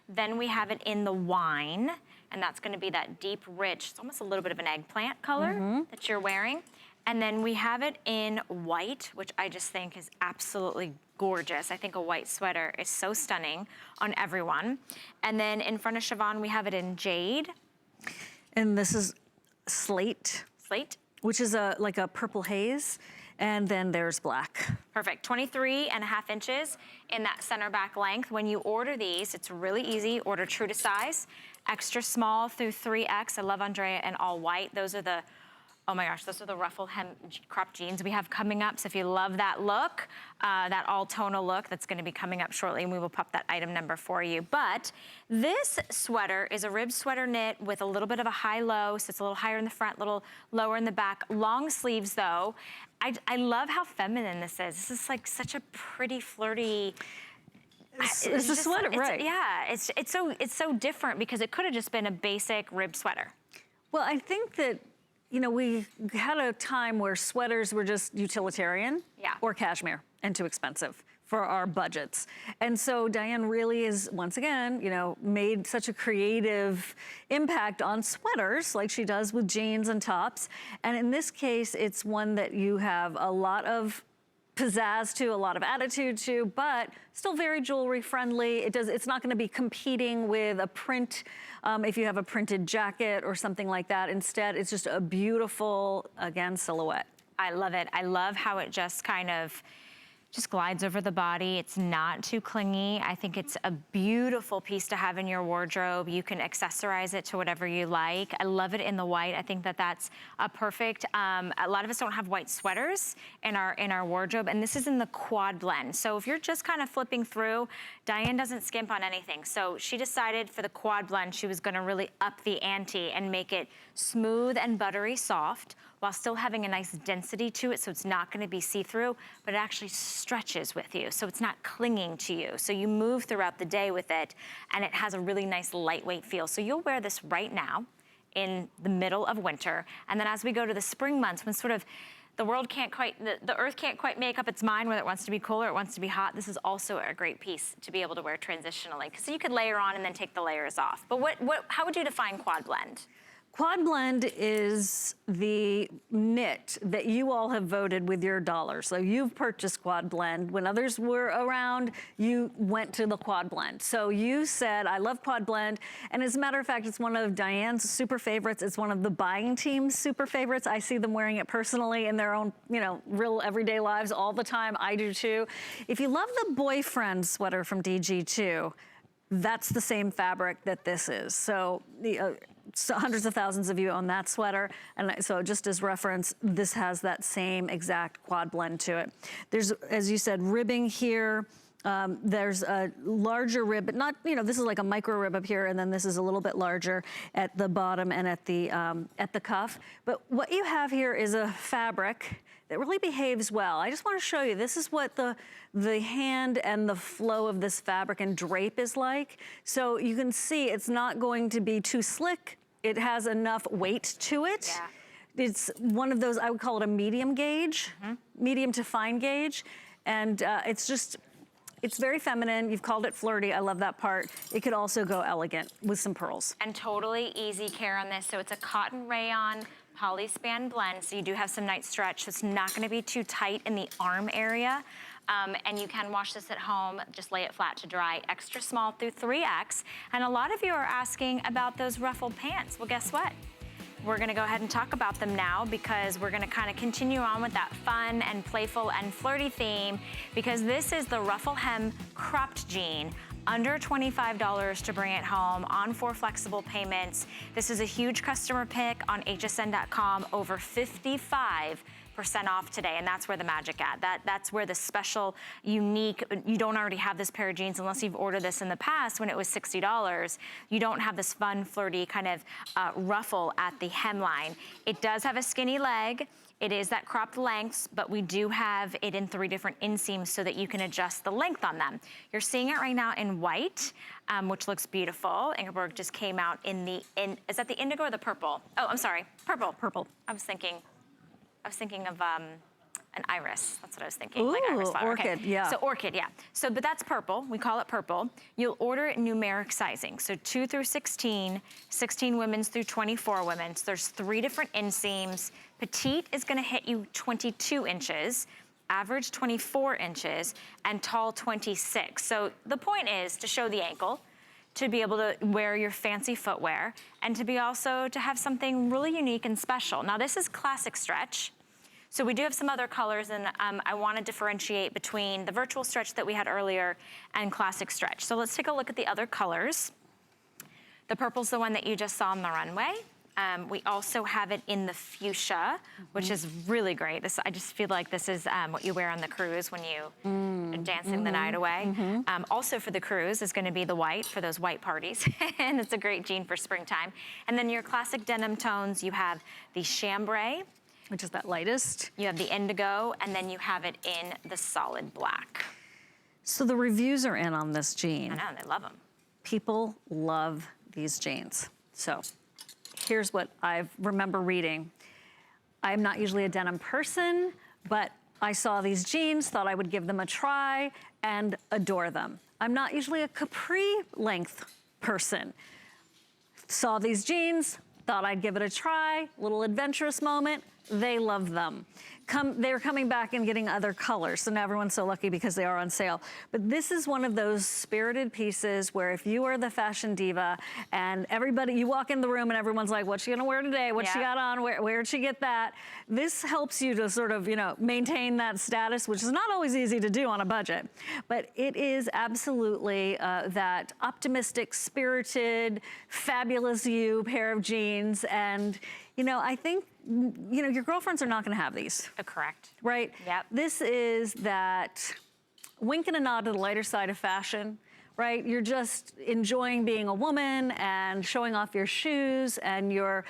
Then we have it in the wine, and that's gonna be that deep, rich, it's almost a little bit of an eggplant color that you're wearing. And then we have it in white, which I just think is absolutely gorgeous. I think a white sweater is so stunning on everyone. And then in front of Siobhan, we have it in jade. And this is slate. Slate. Which is like a purple haze. And then there's black. Perfect, 23.5 inches in that center back length. When you order these, it's really easy. Order true to size, extra small through 3X. I love Andrea in all white. Those are the Oh my gosh, those are the Ruffle Hem crop jeans we have coming up. So if you love that look, that all tonal look, that's gonna be coming up shortly, and we will pop that item number for you. But this sweater is a rib sweater knit with a little bit of a high-low, so it's a little higher in the front, a little lower in the back. Long sleeves though. I love how feminine this is. This is like such a pretty, flirty, it's a sweater, right? Yeah, it's so different because it could have just been a basic rib sweater. Well, I think that, you know, we had a time where sweaters were just utilitarian or cashmere and too expensive for our budgets. And so Diane really is, once again, you know, made such a creative impact on sweaters like she does with jeans and tops. And in this case, it's one that you have a lot of pizzazz to, a lot of attitude to, but still very jewelry friendly. It's not gonna be competing with a print, if you have a printed jacket or something like that. Instead, it's just a beautiful, again, silhouette. I love it. I love how it just kind of just glides over the body. It's not too clingy. I think it's a beautiful piece to have in your wardrobe. You can accessorize it to whatever you like. I love it in the white. I think that that's a perfect, a lot of us don't have white sweaters in our wardrobe, and this is in the quad blend. So if you're just kind of flipping through, Diane doesn't skimp on anything. So she decided for the quad blend, she was gonna really up the ante and make it smooth and buttery soft, while still having a nice density to it, so it's not gonna be see-through, but it actually stretches with you, so it's not clinging to you. So you move throughout the day with it, and it has a really nice lightweight feel. So you'll wear this right now in the middle of winter, and then as we go to the spring months, when sort of the world can't quite, the earth can't quite make up its mind whether it wants to be cool or it wants to be hot, this is also a great piece to be able to wear transitionally, because you could layer on and then take the layers off. But how would you define quad blend? Quad blend is the knit that you all have voted with your dollars. So you've purchased quad blend. When others were around, you went to the quad blend. So you said, I love quad blend. And as a matter of fact, it's one of Diane's super favorites. It's one of the buying team's super favorites. I see them wearing it personally in their own, you know, real everyday lives all the time. I do too. If you love the boyfriend sweater from DG2, that's the same fabric that this is. So so hundreds of thousands of you own that sweater. And so just as reference, this has that same exact quad blend to it. There's, as you said, ribbing here. There's a larger rib, but not, you know, this is like a micro rib up here, and then this is a little bit larger at the bottom and at the cuff. But what you have here is a fabric that really behaves well. I just want to show you, this is what the hand and the flow of this fabric and drape is like. So you can see it's not going to be too slick. It has enough weight to it. Yeah. It's one of those, I would call it a medium gauge, medium to fine gauge. And it's very feminine. You've called it flirty. I love that part. It could also go elegant with some pearls. And totally easy care on this. So it's a cotton rayon polyspan blend. So you do have some nice stretch. So it's not gonna be too tight in the arm area. And you can wash this at home, just lay it flat to dry, extra small through 3X. And a lot of you are asking about those ruffled pants. Well, guess what? We're gonna go ahead and talk about them now, because we're gonna kind of continue on with that fun and playful and flirty theme, because this is the Ruffle Hem cropped jean, under $25 to bring it home on 4 flexible payments. This is a huge customer pick on hsn.com, over 55% off today, and that's where the magic at. That's where the special, unique, you don't already have this pair of jeans unless you've ordered this in the past when it was $60. You don't have this fun, flirty kind of ruffle at the hemline. It does have a skinny leg. It is that cropped lengths, but we do have it in 3 different inseams so that you can adjust the length on them. You're seeing it right now in white, which looks beautiful. Ingeborg just came out in is that the indigo or the purple? Oh, I'm sorry, purple. Purple. I was thinking of an iris. That's what I was thinking. Ooh, like iris flower. orchid, okay. yeah. So orchid, yeah. So, but that's purple. We call it purple. You'll order it numeric sizing. So 2 through 16, 16 women's through 24 women's. There's 3 different inseams. Petite is gonna hit you 22 inches, average 24 inches, and tall 26. So the point is to show the ankle, to be able to wear your fancy footwear, and to be also to have something really unique and special. Now this is classic stretch. So we do have some other colors, and I wanna differentiate between the virtual stretch that we had earlier and classic stretch. So let's take a look at the other colors. The purple's the one that you just saw on the runway. We also have it in the fuchsia, which is really great. I just feel like this is what you wear on the cruise when you are dancing the night away. Also for the cruise is gonna be the white for those white parties. And it's a great jean for springtime. And then your classic denim tones, you have the chambray, which is that lightest. You have the indigo, and then you have it in the solid black. So the reviews are in on this jean. I know, they love them. People love these jeans. So here's what I remember reading. I'm not usually a denim person, but I saw these jeans, thought I would give them a try, and adore them. I'm not usually a capri length person. Saw these jeans, thought I'd give it a try, little adventurous moment. They love them. They're coming back and getting other colors, so now everyone's so lucky because they are on sale. But this is one of those spirited pieces where if you are the fashion diva and everybody, you walk in the room and everyone's like, what's she gonna wear today? What she got on? Where'd she get that? This helps you to sort of, maintain that status, which is not always easy to do on a budget. But it is absolutely that optimistic, spirited, fabulous you pair of jeans. And I think, your girlfriends are not gonna have these. Correct. Right? Yep. This is that wink and a nod to the lighter side of fashion, right? You're just enjoying being a woman and showing off your shoes and your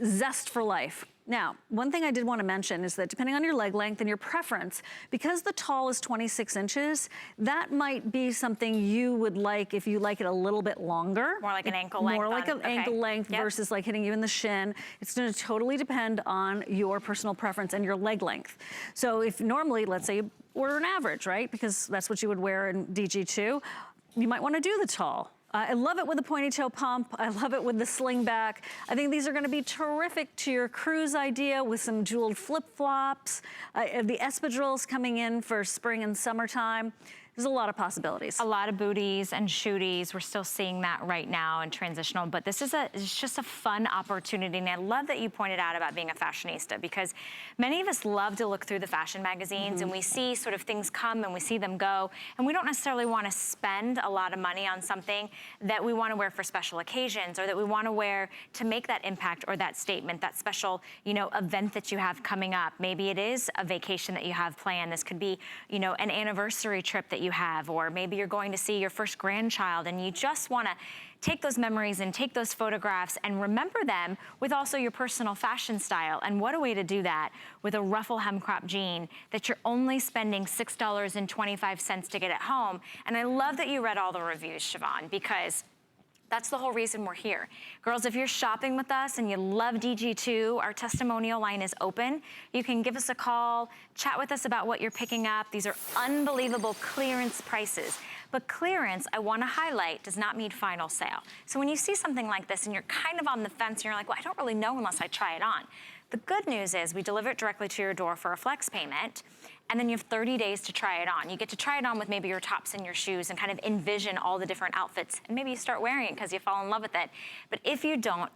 zest for life. Now, one thing I did want to mention is that depending on your leg length and your preference, because the tall is 26 inches, that might be something you would like if you like it a little bit longer. More like an ankle length. More like an ankle length versus like hitting you in the shin. It's going to totally depend on your personal preference and your leg length. So if normally, let's say you order an average, right? Because that's what you would wear in DG2, you might want to do the tall. I love it with the ponytail pump. I love it with the sling back. I think these are gonna be terrific to your cruise idea with some jeweled flip-flops. The espadrilles coming in for spring and summertime. There's a lot of possibilities. A lot of booties and shooties. We're still seeing that right now in transitional, but this is it's just a fun opportunity. And I love that you pointed out about being a fashionista, because many of us love to look through the fashion magazines and we see sort of things come and we see them go. And we don't necessarily want to spend a lot of money on something that we want to wear for special occasions or that we want to wear to make that impact or that statement, that special, event that you have coming up. Maybe it is a vacation that you have planned. This could be, an anniversary trip that you have, or maybe you're going to see your first grandchild and you just want to take those memories and take those photographs and remember them with also your personal fashion style. And what a way to do that with a ruffle hem crop jean that you're only spending $6.25 to get at home. And I love that you read all the reviews, Siobhan, because that's the whole reason we're here. Girls, if you're shopping with us and you love DG2, our testimonial line is open. You can give us a call, chat with us about what you're picking up. These are unbelievable clearance prices. But clearance, I wanna highlight, does not mean final sale. So when you see something like this and you're kind of on the fence and you're like, well, I don't really know unless I try it on. The good news is we deliver it directly to your door for a flex payment, and then you have 30 days to try it on. You get to try it on with maybe your tops and your shoes and kind of envision all the different outfits, and maybe you start wearing it because you fall in love with it. But if you don't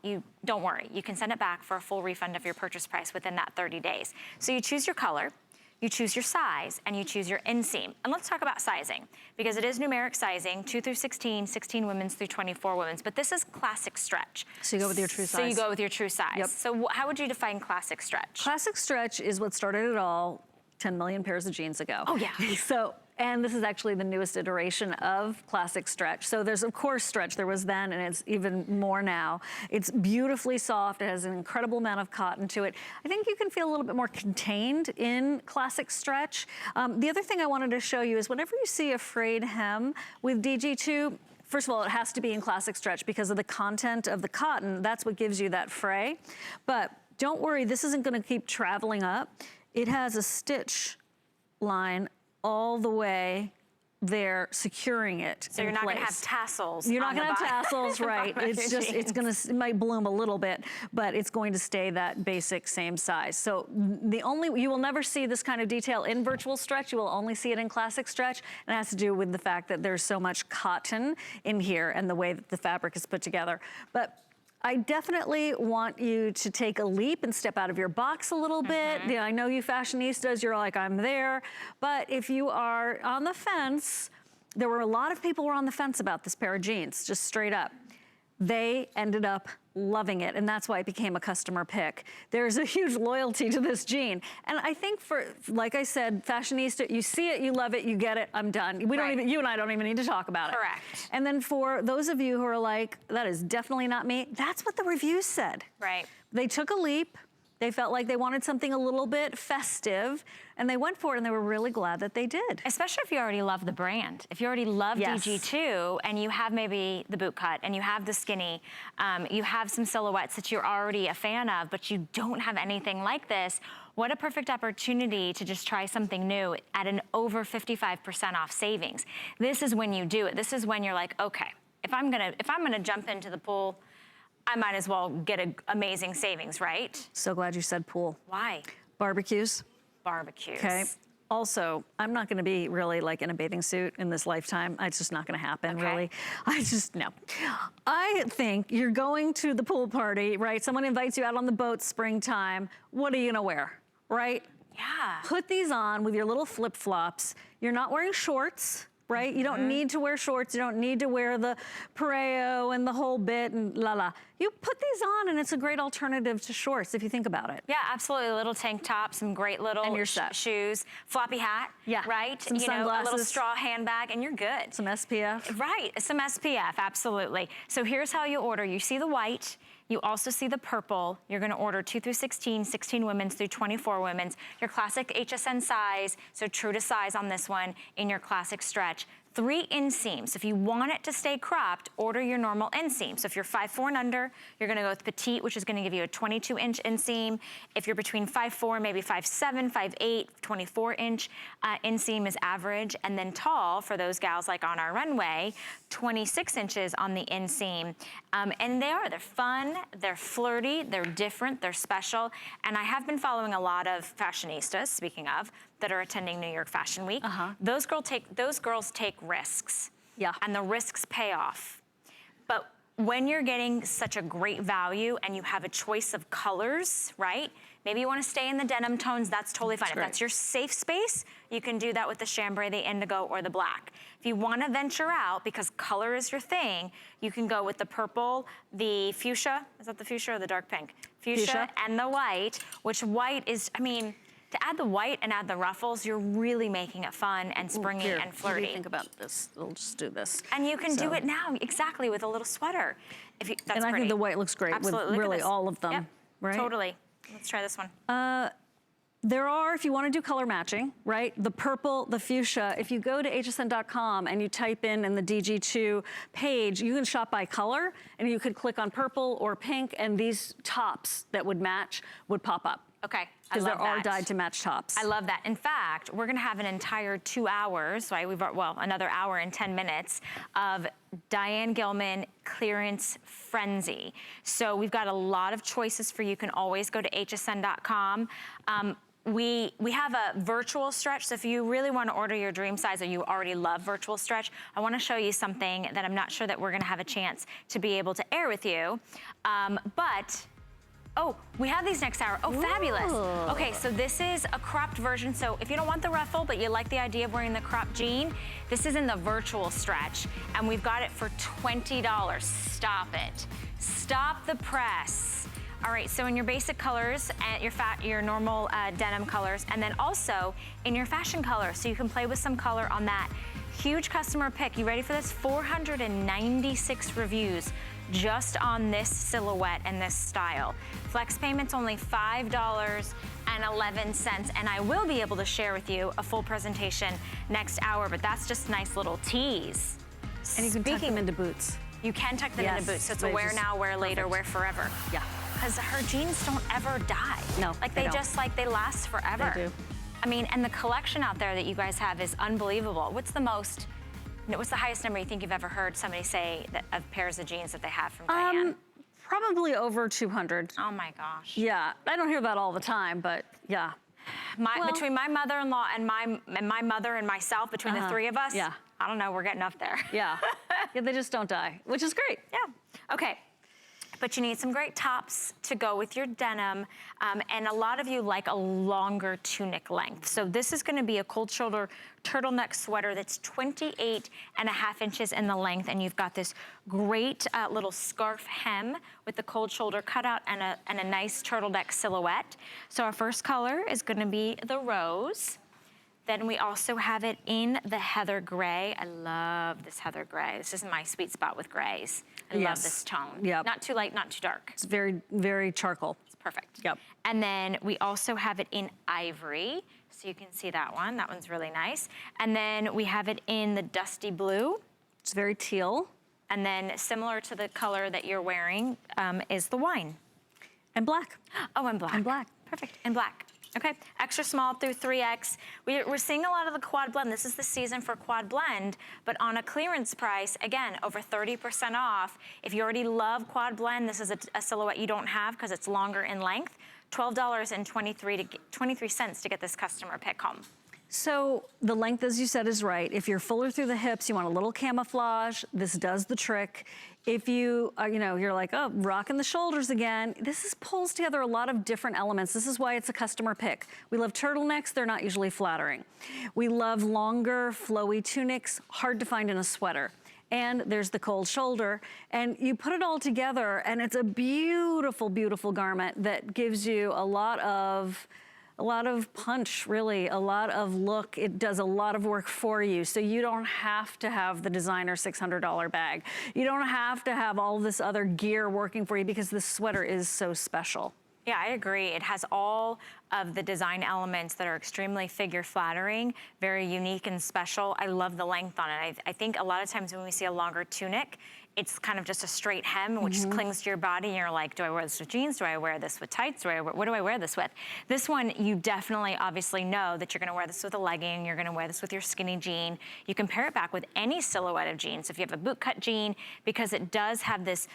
worry. You can send it back for a full refund of your purchase price within that 30 days. So you choose your color, you choose your size, and you choose your inseam. And let's talk about sizing, because it is numeric sizing, 2 through 16, 16 women's through 24 women's, but this is classic stretch. So you go with your true size. So you go with your true size. Yep. So how would you define classic stretch? Classic stretch is what started it all 10 million pairs of jeans ago. Oh yeah. And this is actually the newest iteration of classic stretch. So there's of course stretch, there was then, and it's even more now. It's beautifully soft, it has an incredible amount of cotton to it. I think you can feel a little bit more contained in classic stretch. The other thing I wanted to show you is whenever you see a frayed hem with DG2, first of all, it has to be in classic stretch because of the content of the cotton. That's what gives you that fray. But don't worry, this isn't gonna keep traveling up. It has a stitch line all the way there, securing it. So you're not gonna have tassels. You're not gonna have tassels, right? It's just, it might bloom a little bit, but it's going to stay that basic same size. So you will never see this kind of detail in virtual stretch. You will only see it in classic stretch. And it has to do with the fact that there's so much cotton in here and the way that the fabric is put together. But I definitely want you to take a leap and step out of your box a little bit. I know you fashionistas, you're like, I'm there. But if you are on the fence, there were a lot of people who were on the fence about this pair of jeans, just straight up. they ended up loving it, and that's why it became a customer pick. There's a huge loyalty to this jean. And I think for, like I said, fashionista, you see it, you love it, you get it, I'm done. We don't even, you and I don't even need to talk about it. Correct. And then for those of you who are like, that is definitely not me, that's what the reviews said. Right. They took a leap. They felt like they wanted something a little bit festive, and they went for it, and they were really glad that they did. Especially if you already love the brand. If you already love DG2, and you have maybe the boot cut, and you have the skinny, you have some silhouettes that you're already a fan of, but you don't have anything like this, what a perfect opportunity to just try something new at an over 55% off savings. This is when you do it. This is when you're like, okay, if I'm gonna jump into the pool, I might as well get an amazing savings, right? So glad you said pool. Why? Barbecues. Barbecues. Okay. Also, I'm not gonna be really like in a bathing suit in this lifetime. It's just not gonna happen, really. No. I think you're going to the pool party, right? Someone invites you out on the boat springtime. What are you gonna wear, right? Yeah. Put these on with your little flip-flops. You're not wearing shorts, right? You don't need to wear shorts. You don't need to wear the pareo and the whole bit and la. You put these on and it's a great alternative to shorts if you think about it. Yeah, absolutely. A little tank top, some great little shoes, floppy hat, right? Some you know, sunglasses. a little straw handbag and you're good. Some SPF. Right, some SPF, absolutely. So here's how you order. You see the white. You also see the purple. You're gonna order 2 through 16, 16 women's through 24 women's. Your classic HSN size, so true to size on this one, in your classic stretch. 3 inseams. If you want it to stay cropped, order your normal inseam. So if you're 5'4" and under, you're gonna go with petite, which is gonna give you a 22-inch inseam. If you're between 5'4", maybe 5'7", 5'8", 24-inch inseam is average. And then tall, for those gals like on our runway, 26 inches on the inseam. And they're fun, they're flirty, they're different, they're special. And I have been following a lot of fashionistas, speaking of, that are attending New York Fashion Week. Those girls take risks. Yeah. And the risks pay off. But when you're getting such a great value and you have a choice of colors, right? Maybe you want to stay in the denim tones, that's totally fine. If that's your safe space, you can do that with the chambray, the indigo, or the black. If you want to venture out, because color is your thing, you can go with the purple, the fuchsia, is that the fuchsia or the dark pink? Fuchsia. And the white, which white is, I mean, to add the white and add the ruffles, you're really making it fun and springy and flirty. What do you think about this? We'll just do this. And you can do it now, exactly, with a little sweater. That's and I think the white looks great with really all of them, yep. right? Totally. Let's try this one. There are, if you want to do color matching, right? The purple, the fuchsia, if you go to hsn.com and you type in the DG2 page, you can shop by color and you could click on purple or pink and these tops that would match would pop up. Okay, because there are dyed to match tops. I love that. In fact, we're gonna have an entire 2 hours, right? Another hour and 10 minutes of Diane Gilman clearance frenzy. So we've got a lot of choices for you. You can always go to hsn.com. We have a virtual stretch, so if you really want to order your dream size or you already love virtual stretch, I want to show you something that I'm not sure that we're going to have a chance to be able to air with you. Oh, we have these next hour. Oh, fabulous. Okay, so this is a cropped version. So if you don't want the ruffle, but you like the idea of wearing the cropped jean, this is in the virtual stretch, and we've got it for $20. Stop it. Stop the press. All right, so in your basic colors, and your normal denim colors, and then also in your fashion color, so you can play with some color on that. Huge customer pick. You ready for this? 496 reviews just on this silhouette and this style. Flex payment's only $5.11, and I will be able to share with you a full presentation next hour, but that's just a nice little tease. And you can tuck them into boots. You can tuck them into boots, so it's a wear now, wear later, wear forever. Yeah. Because her jeans don't ever die. No, like they last forever. They do. I mean, and the collection out there that you guys have is unbelievable. What's the highest number you think you've ever heard somebody say that of pairs of jeans that they have from Diane? Probably over 200. Oh my gosh. Yeah, I don't hear that all the time, but yeah. Between my mother-in-law and my mother and myself, between the three of us, I don't know, we're getting up there. Yeah, they just don't die, which is great. Yeah, okay. but you need some great tops to go with your denim. And a lot of you like a longer tunic length. So this is gonna be a cold shoulder turtleneck sweater that's 28.5 inches in the length, and you've got this great little scarf hem with the cold shoulder cutout and a nice turtleneck silhouette. So our first color is gonna be the rose. Then we also have it in the heather gray. I love this heather gray. This is my sweet spot with grays. I love this tone. Yep. Not too light, not too dark. It's very, very charcoal. It's perfect. Yep. And then we also have it in ivory. So you can see that one. That one's really nice. And then we have it in the dusty blue. It's very teal. And then similar to the color that you're wearing is the wine. And black. Oh, and black. And black. Perfect, and black. Okay, extra small through 3X. We're seeing a lot of the quad blend. This is the season for quad blend, but on a clearance price, again, over 30% off. If you already love quad blend, this is a silhouette you don't have because it's longer in length. $12.23 to get this customer pick home. So the length, as you said, is right. If you're fuller through the hips, you want a little camouflage, this does the trick. If you, you're like, oh, rocking the shoulders again, pulls together a lot of different elements. This is why it's a customer pick. We love turtlenecks, they're not usually flattering. We love longer, flowy tunics, hard to find in a sweater. And there's the cold shoulder, and you put it all together, and it's a beautiful, beautiful garment that gives you a lot of punch, really, a lot of look. It does a lot of work for you. So you don't have to have the designer $600 bag. You don't have to have all this other gear working for you because this sweater is so special. Yeah, I agree. It has all of the design elements that are extremely figure flattering, very unique and special. I love the length on it. I think a lot of times when we see a longer tunic, it's kind of just a straight hem, which clings to your body, and you're like, do I wear this with jeans? Do I wear this with tights? What do I wear this with? This one, you definitely obviously know that you're gonna wear this with a legging, you're gonna wear this with your skinny jean. You can pair it back with any silhouette of jeans. If you have a boot cut jean, because it does have this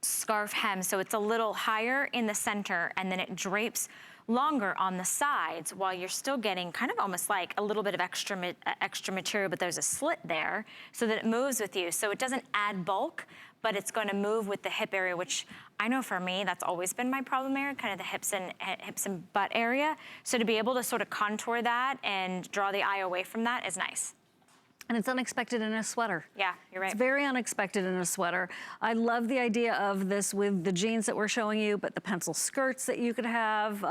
scarf hem, so it's a little higher in the center, and then it drapes longer on the sides while you're still getting kind of almost like a little bit of extra material, but there's a slit there so that it moves with you. So it doesn't add bulk, but it's going to move with the hip area, which I know for me, that's always been my problem area, kind of the hips and butt area. So to be able to sort of contour that and draw the eye away from that is nice. And it's unexpected in a sweater. Yeah, you're right. It's very unexpected in a sweater. I love the idea of this with the jeans that we're showing you, but the pencil skirts that you could have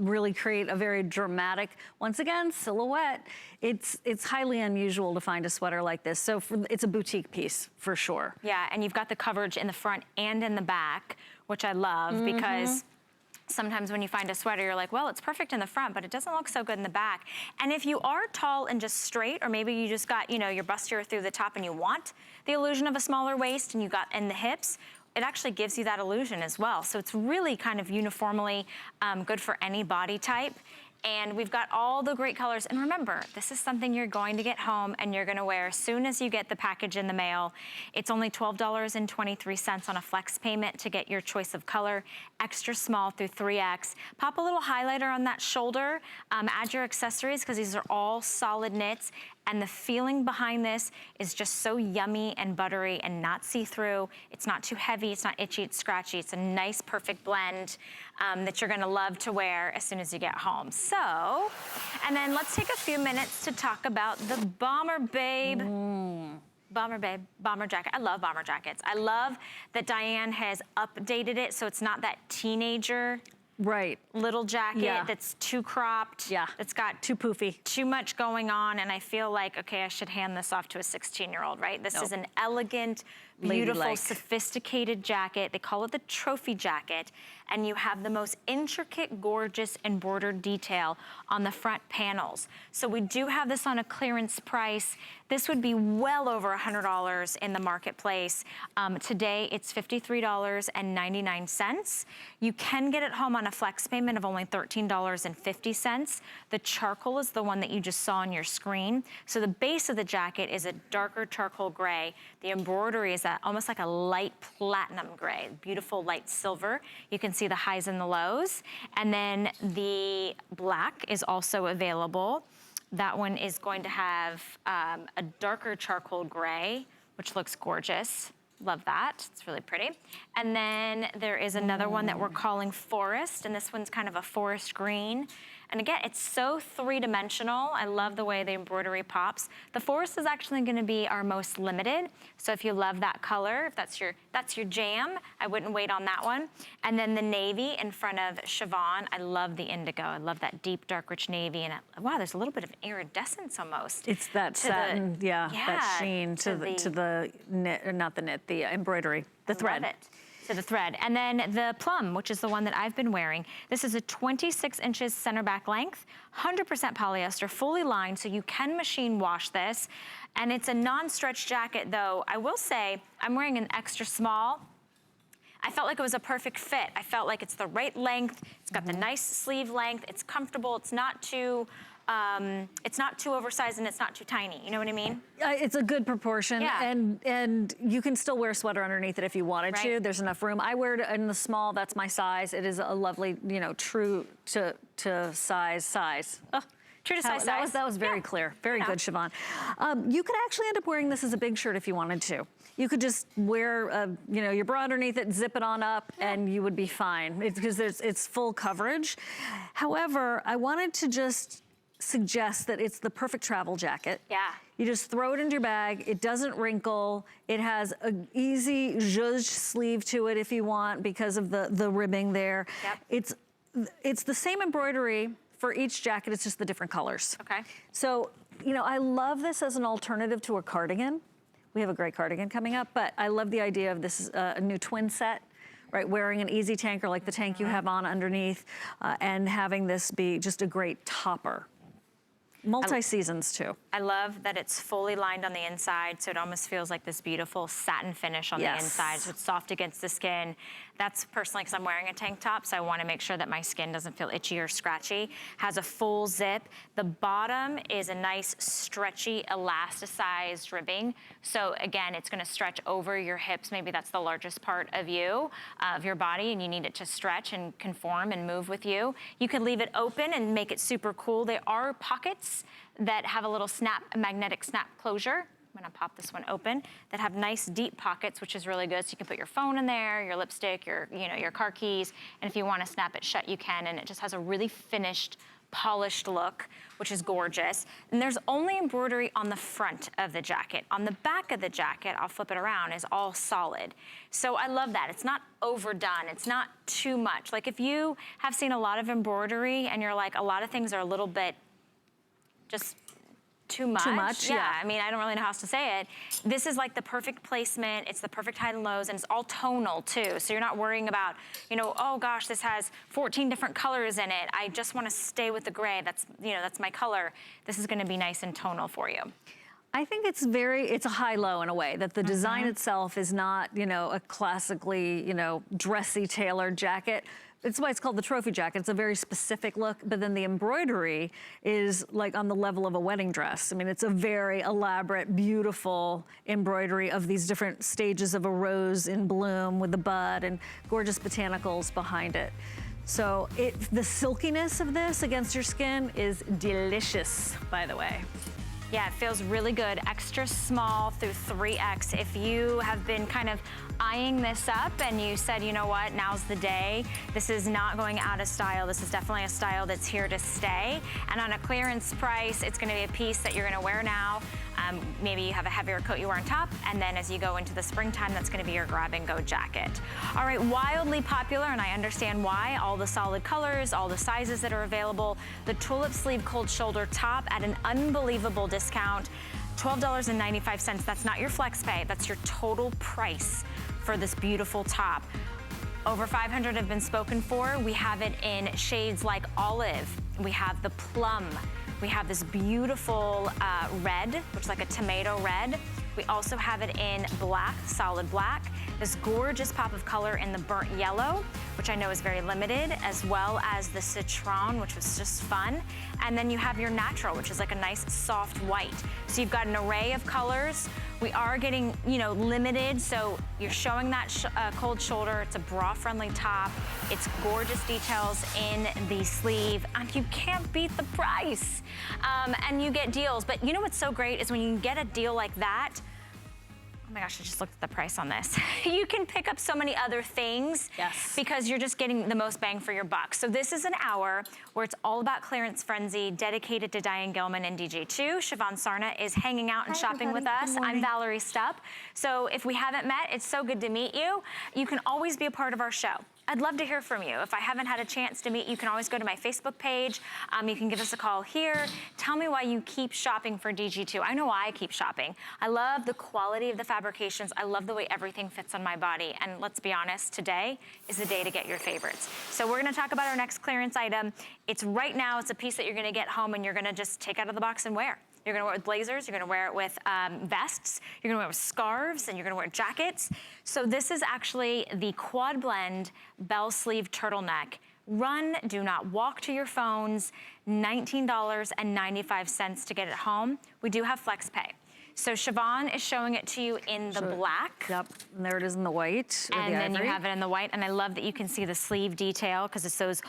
really create a very dramatic, once again, silhouette. It's highly unusual to find a sweater like this. So it's a boutique piece for sure. Yeah, and you've got the coverage in the front and in the back, which I love because sometimes when you find a sweater, you're like, well, it's perfect in the front, but it doesn't look so good in the back. And if you are tall and just straight, or maybe you just got, your bustier through the top and you want the illusion of a smaller waist and you got in the hips, it actually gives you that illusion as well. So it's really kind of uniformly good for any body type. And we've got all the great colors. And remember, this is something you're going to get home and you're gonna wear as soon as you get the package in the mail. It's only $12.23 on a flex payment to get your choice of color, extra small through 3X. Pop a little highlighter on that shoulder, add your accessories, because these are all solid knits. And the feeling behind this is just so yummy and buttery and not see-through. It's not too heavy, it's not itchy, it's scratchy. It's a nice, perfect blend that you're gonna love to wear as soon as you get home. So, and then let's take a few minutes to talk about the Bomber Babe. Bomber Babe, bomber jacket. I love bomber jackets. I love that Diane has updated it so it's not that teenager little jacket that's too cropped. Yeah, it's got too poofy. Too much going on, and I feel like, okay, I should hand this off to a 16-year-old, right? This is an elegant, beautiful, ladylike, sophisticated jacket. They call it the trophy jacket, and you have the most intricate, gorgeous, embroidered detail on the front panels. So we do have this on a clearance price. This would be well over $100 in the marketplace. Today, it's $53.99. You can get it home on a flex payment of only $13.50. The charcoal is the one that you just saw on your screen. So the base of the jacket is a darker charcoal gray. The embroidery is almost like a light platinum gray, beautiful light silver. You can see the highs and the lows. And then the black is also available. That one is going to have a darker charcoal gray, which looks gorgeous. Love that, it's really pretty. And then there is another one that we're calling Forest, and this one's kind of a forest green. And again, it's so three-dimensional. I love the way the embroidery pops. The Forest is actually gonna be our most limited. So if you love that color, if that's your jam, I wouldn't wait on that one. And then the navy in front of Siobhan. I love the indigo. I love that deep, dark, rich navy. And wow, there's a little bit of iridescence almost. It's that satin, that sheen to the knit, or not the knit, the embroidery, the thread. Love it. To the thread. And then the plum, which is the one that I've been wearing. This is a 26 inches center back length, 100% polyester, fully lined, so you can machine wash this. And it's a non-stretch jacket though. I will say, I'm wearing an extra small. I felt like it was a perfect fit. I felt like it's the right length. It's got the nice sleeve length. It's comfortable. It's not too oversized and it's not too tiny. You know what I mean? It's a good proportion, Yeah. and you can still wear a sweater underneath it if you wanted to. Right. There's enough room. I wear it in the small. That's my size. It is a lovely, true to size. Oh, true to size. That was very clear. Very good, Siobhan. You could actually end up wearing this as a big shirt if you wanted to. You could just wear, your bra underneath it, zip it on up, and you would be fine because it's full coverage. However, I wanted to just suggest that it's the perfect travel jacket. Yeah. You just throw it into your bag. It doesn't wrinkle. It has an easy zhuzh sleeve to it if you want because of the ribbing there. Yep. It's the same embroidery for each jacket. It's just the different colors. Okay. So, I love this as an alternative to a cardigan. We have a great cardigan coming up, but I love the idea of this a new twin set. Right, wearing an easy tanker like the tank you have on underneath, and having this be just a great topper. Multi-seasons too. I love that it's fully lined on the inside, so it almost feels like this beautiful satin finish on the inside, so it's soft against the skin. That's personally because I'm wearing a tank top, so I want to make sure that my skin doesn't feel itchy or scratchy. Has a full zip. The bottom is a nice stretchy elasticized ribbing. So again, it's going to stretch over your hips. Maybe that's the largest part of you, of your body, and you need it to stretch and conform and move with you. You can leave it open and make it super cool. There are pockets that have a little magnetic snap closure. I'm gonna pop this one open, that have nice deep pockets, which is really good. So you can put your phone in there, your lipstick, your car keys, and if you wanna snap it shut, you can, and it just has a really finished, polished look, which is gorgeous. And there's only embroidery on the front of the jacket. On the back of the jacket, I'll flip it around, is all solid. So I love that. It's not overdone. It's not too much. Like if you have seen a lot of embroidery and you're like, a lot of things are a little bit just too much. Too much, yeah. I mean, I don't really know how else to say it. This is like the perfect placement. It's the perfect height and lows, and it's all tonal too. So you're not worrying about, oh gosh, this has 14 different colors in it. I just want to stay with the gray. That's my color. This is going to be nice and tonal for you. I think it's a high-low in a way, that the design itself is not, a classically, dressy tailored jacket. It's why it's called the trophy jacket. It's a very specific look, but then the embroidery is like on the level of a wedding dress. I mean, it's a very elaborate, beautiful embroidery of these different stages of a rose in bloom with the bud and gorgeous botanicals behind it. So the silkiness of this against your skin is delicious, by the way. Yeah, it feels really good. Extra small through 3X. If you have been kind of eyeing this up and you said, you know what, now's the day. This is not going out of style. This is definitely a style that's here to stay. And on a clearance price, it's gonna be a piece that you're gonna wear now. Maybe you have a heavier coat you wear on top, and then as you go into the springtime, that's gonna be your grab and go jacket. All right, wildly popular, and I understand why. All the solid colors, all the sizes that are available. The Tulip sleeve cold shoulder top at an unbelievable discount. $12.95, that's not your flex pay, that's your total price for this beautiful top. Over 500 have been spoken for. We have it in shades like olive. We have the plum. We have this beautiful red, which is like a tomato red. We also have it in black, solid black. This gorgeous pop of color in the burnt yellow, which I know is very limited, as well as the citron, which was just fun. And then you have your natural, which is like a nice soft white. So you've got an array of colors. We are getting, limited, so you're showing that cold shoulder. It's a bra-friendly top. It's gorgeous details in the sleeve, and you can't beat the price. And you get deals, but you know what's so great is when you can get a deal like that, oh my gosh, I just looked at the price on this. You can pick up so many other things because you're just getting the most bang for your buck. So this is an hour where it's all about clearance frenzy, dedicated to Diane Gilman and DJ2. Siobhan Sarna is hanging out and shopping with us. I'm Valerie Stupp. So if we haven't met, it's so good to meet you. You can always be a part of our show. I'd love to hear from you. If I haven't had a chance to meet you, can always go to my Facebook page. You can give us a call here. Tell me why you keep shopping for DG2. I know why I keep shopping. I love the quality of the fabrications. I love the way everything fits on my body. And let's be honest, today is the day to get your favorites. So we're gonna talk about our next clearance item. It's right now, it's a piece that you're gonna get home and you're gonna just take out of the box and wear. You're gonna wear it with blazers, you're gonna wear it with vests, you're gonna wear it with scarves, and you're gonna wear jackets. So this is actually the quad blend bell sleeve turtleneck. Run, do not walk to your phones, $19.95 to get it home. We do have flex pay. So Siobhan is showing it to you in the black. Yep, and there it is in the white. And then you have it in the white, and I love that you can see the sleeve detail because it's those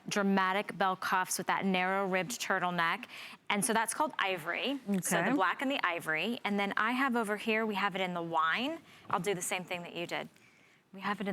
dramatic bell cuffs with that narrow ribbed turtleneck. And so that's called ivory. Okay. So the black and the ivory. And then I have over here, we have it in the wine. I'll do the same thing that you did. We have it in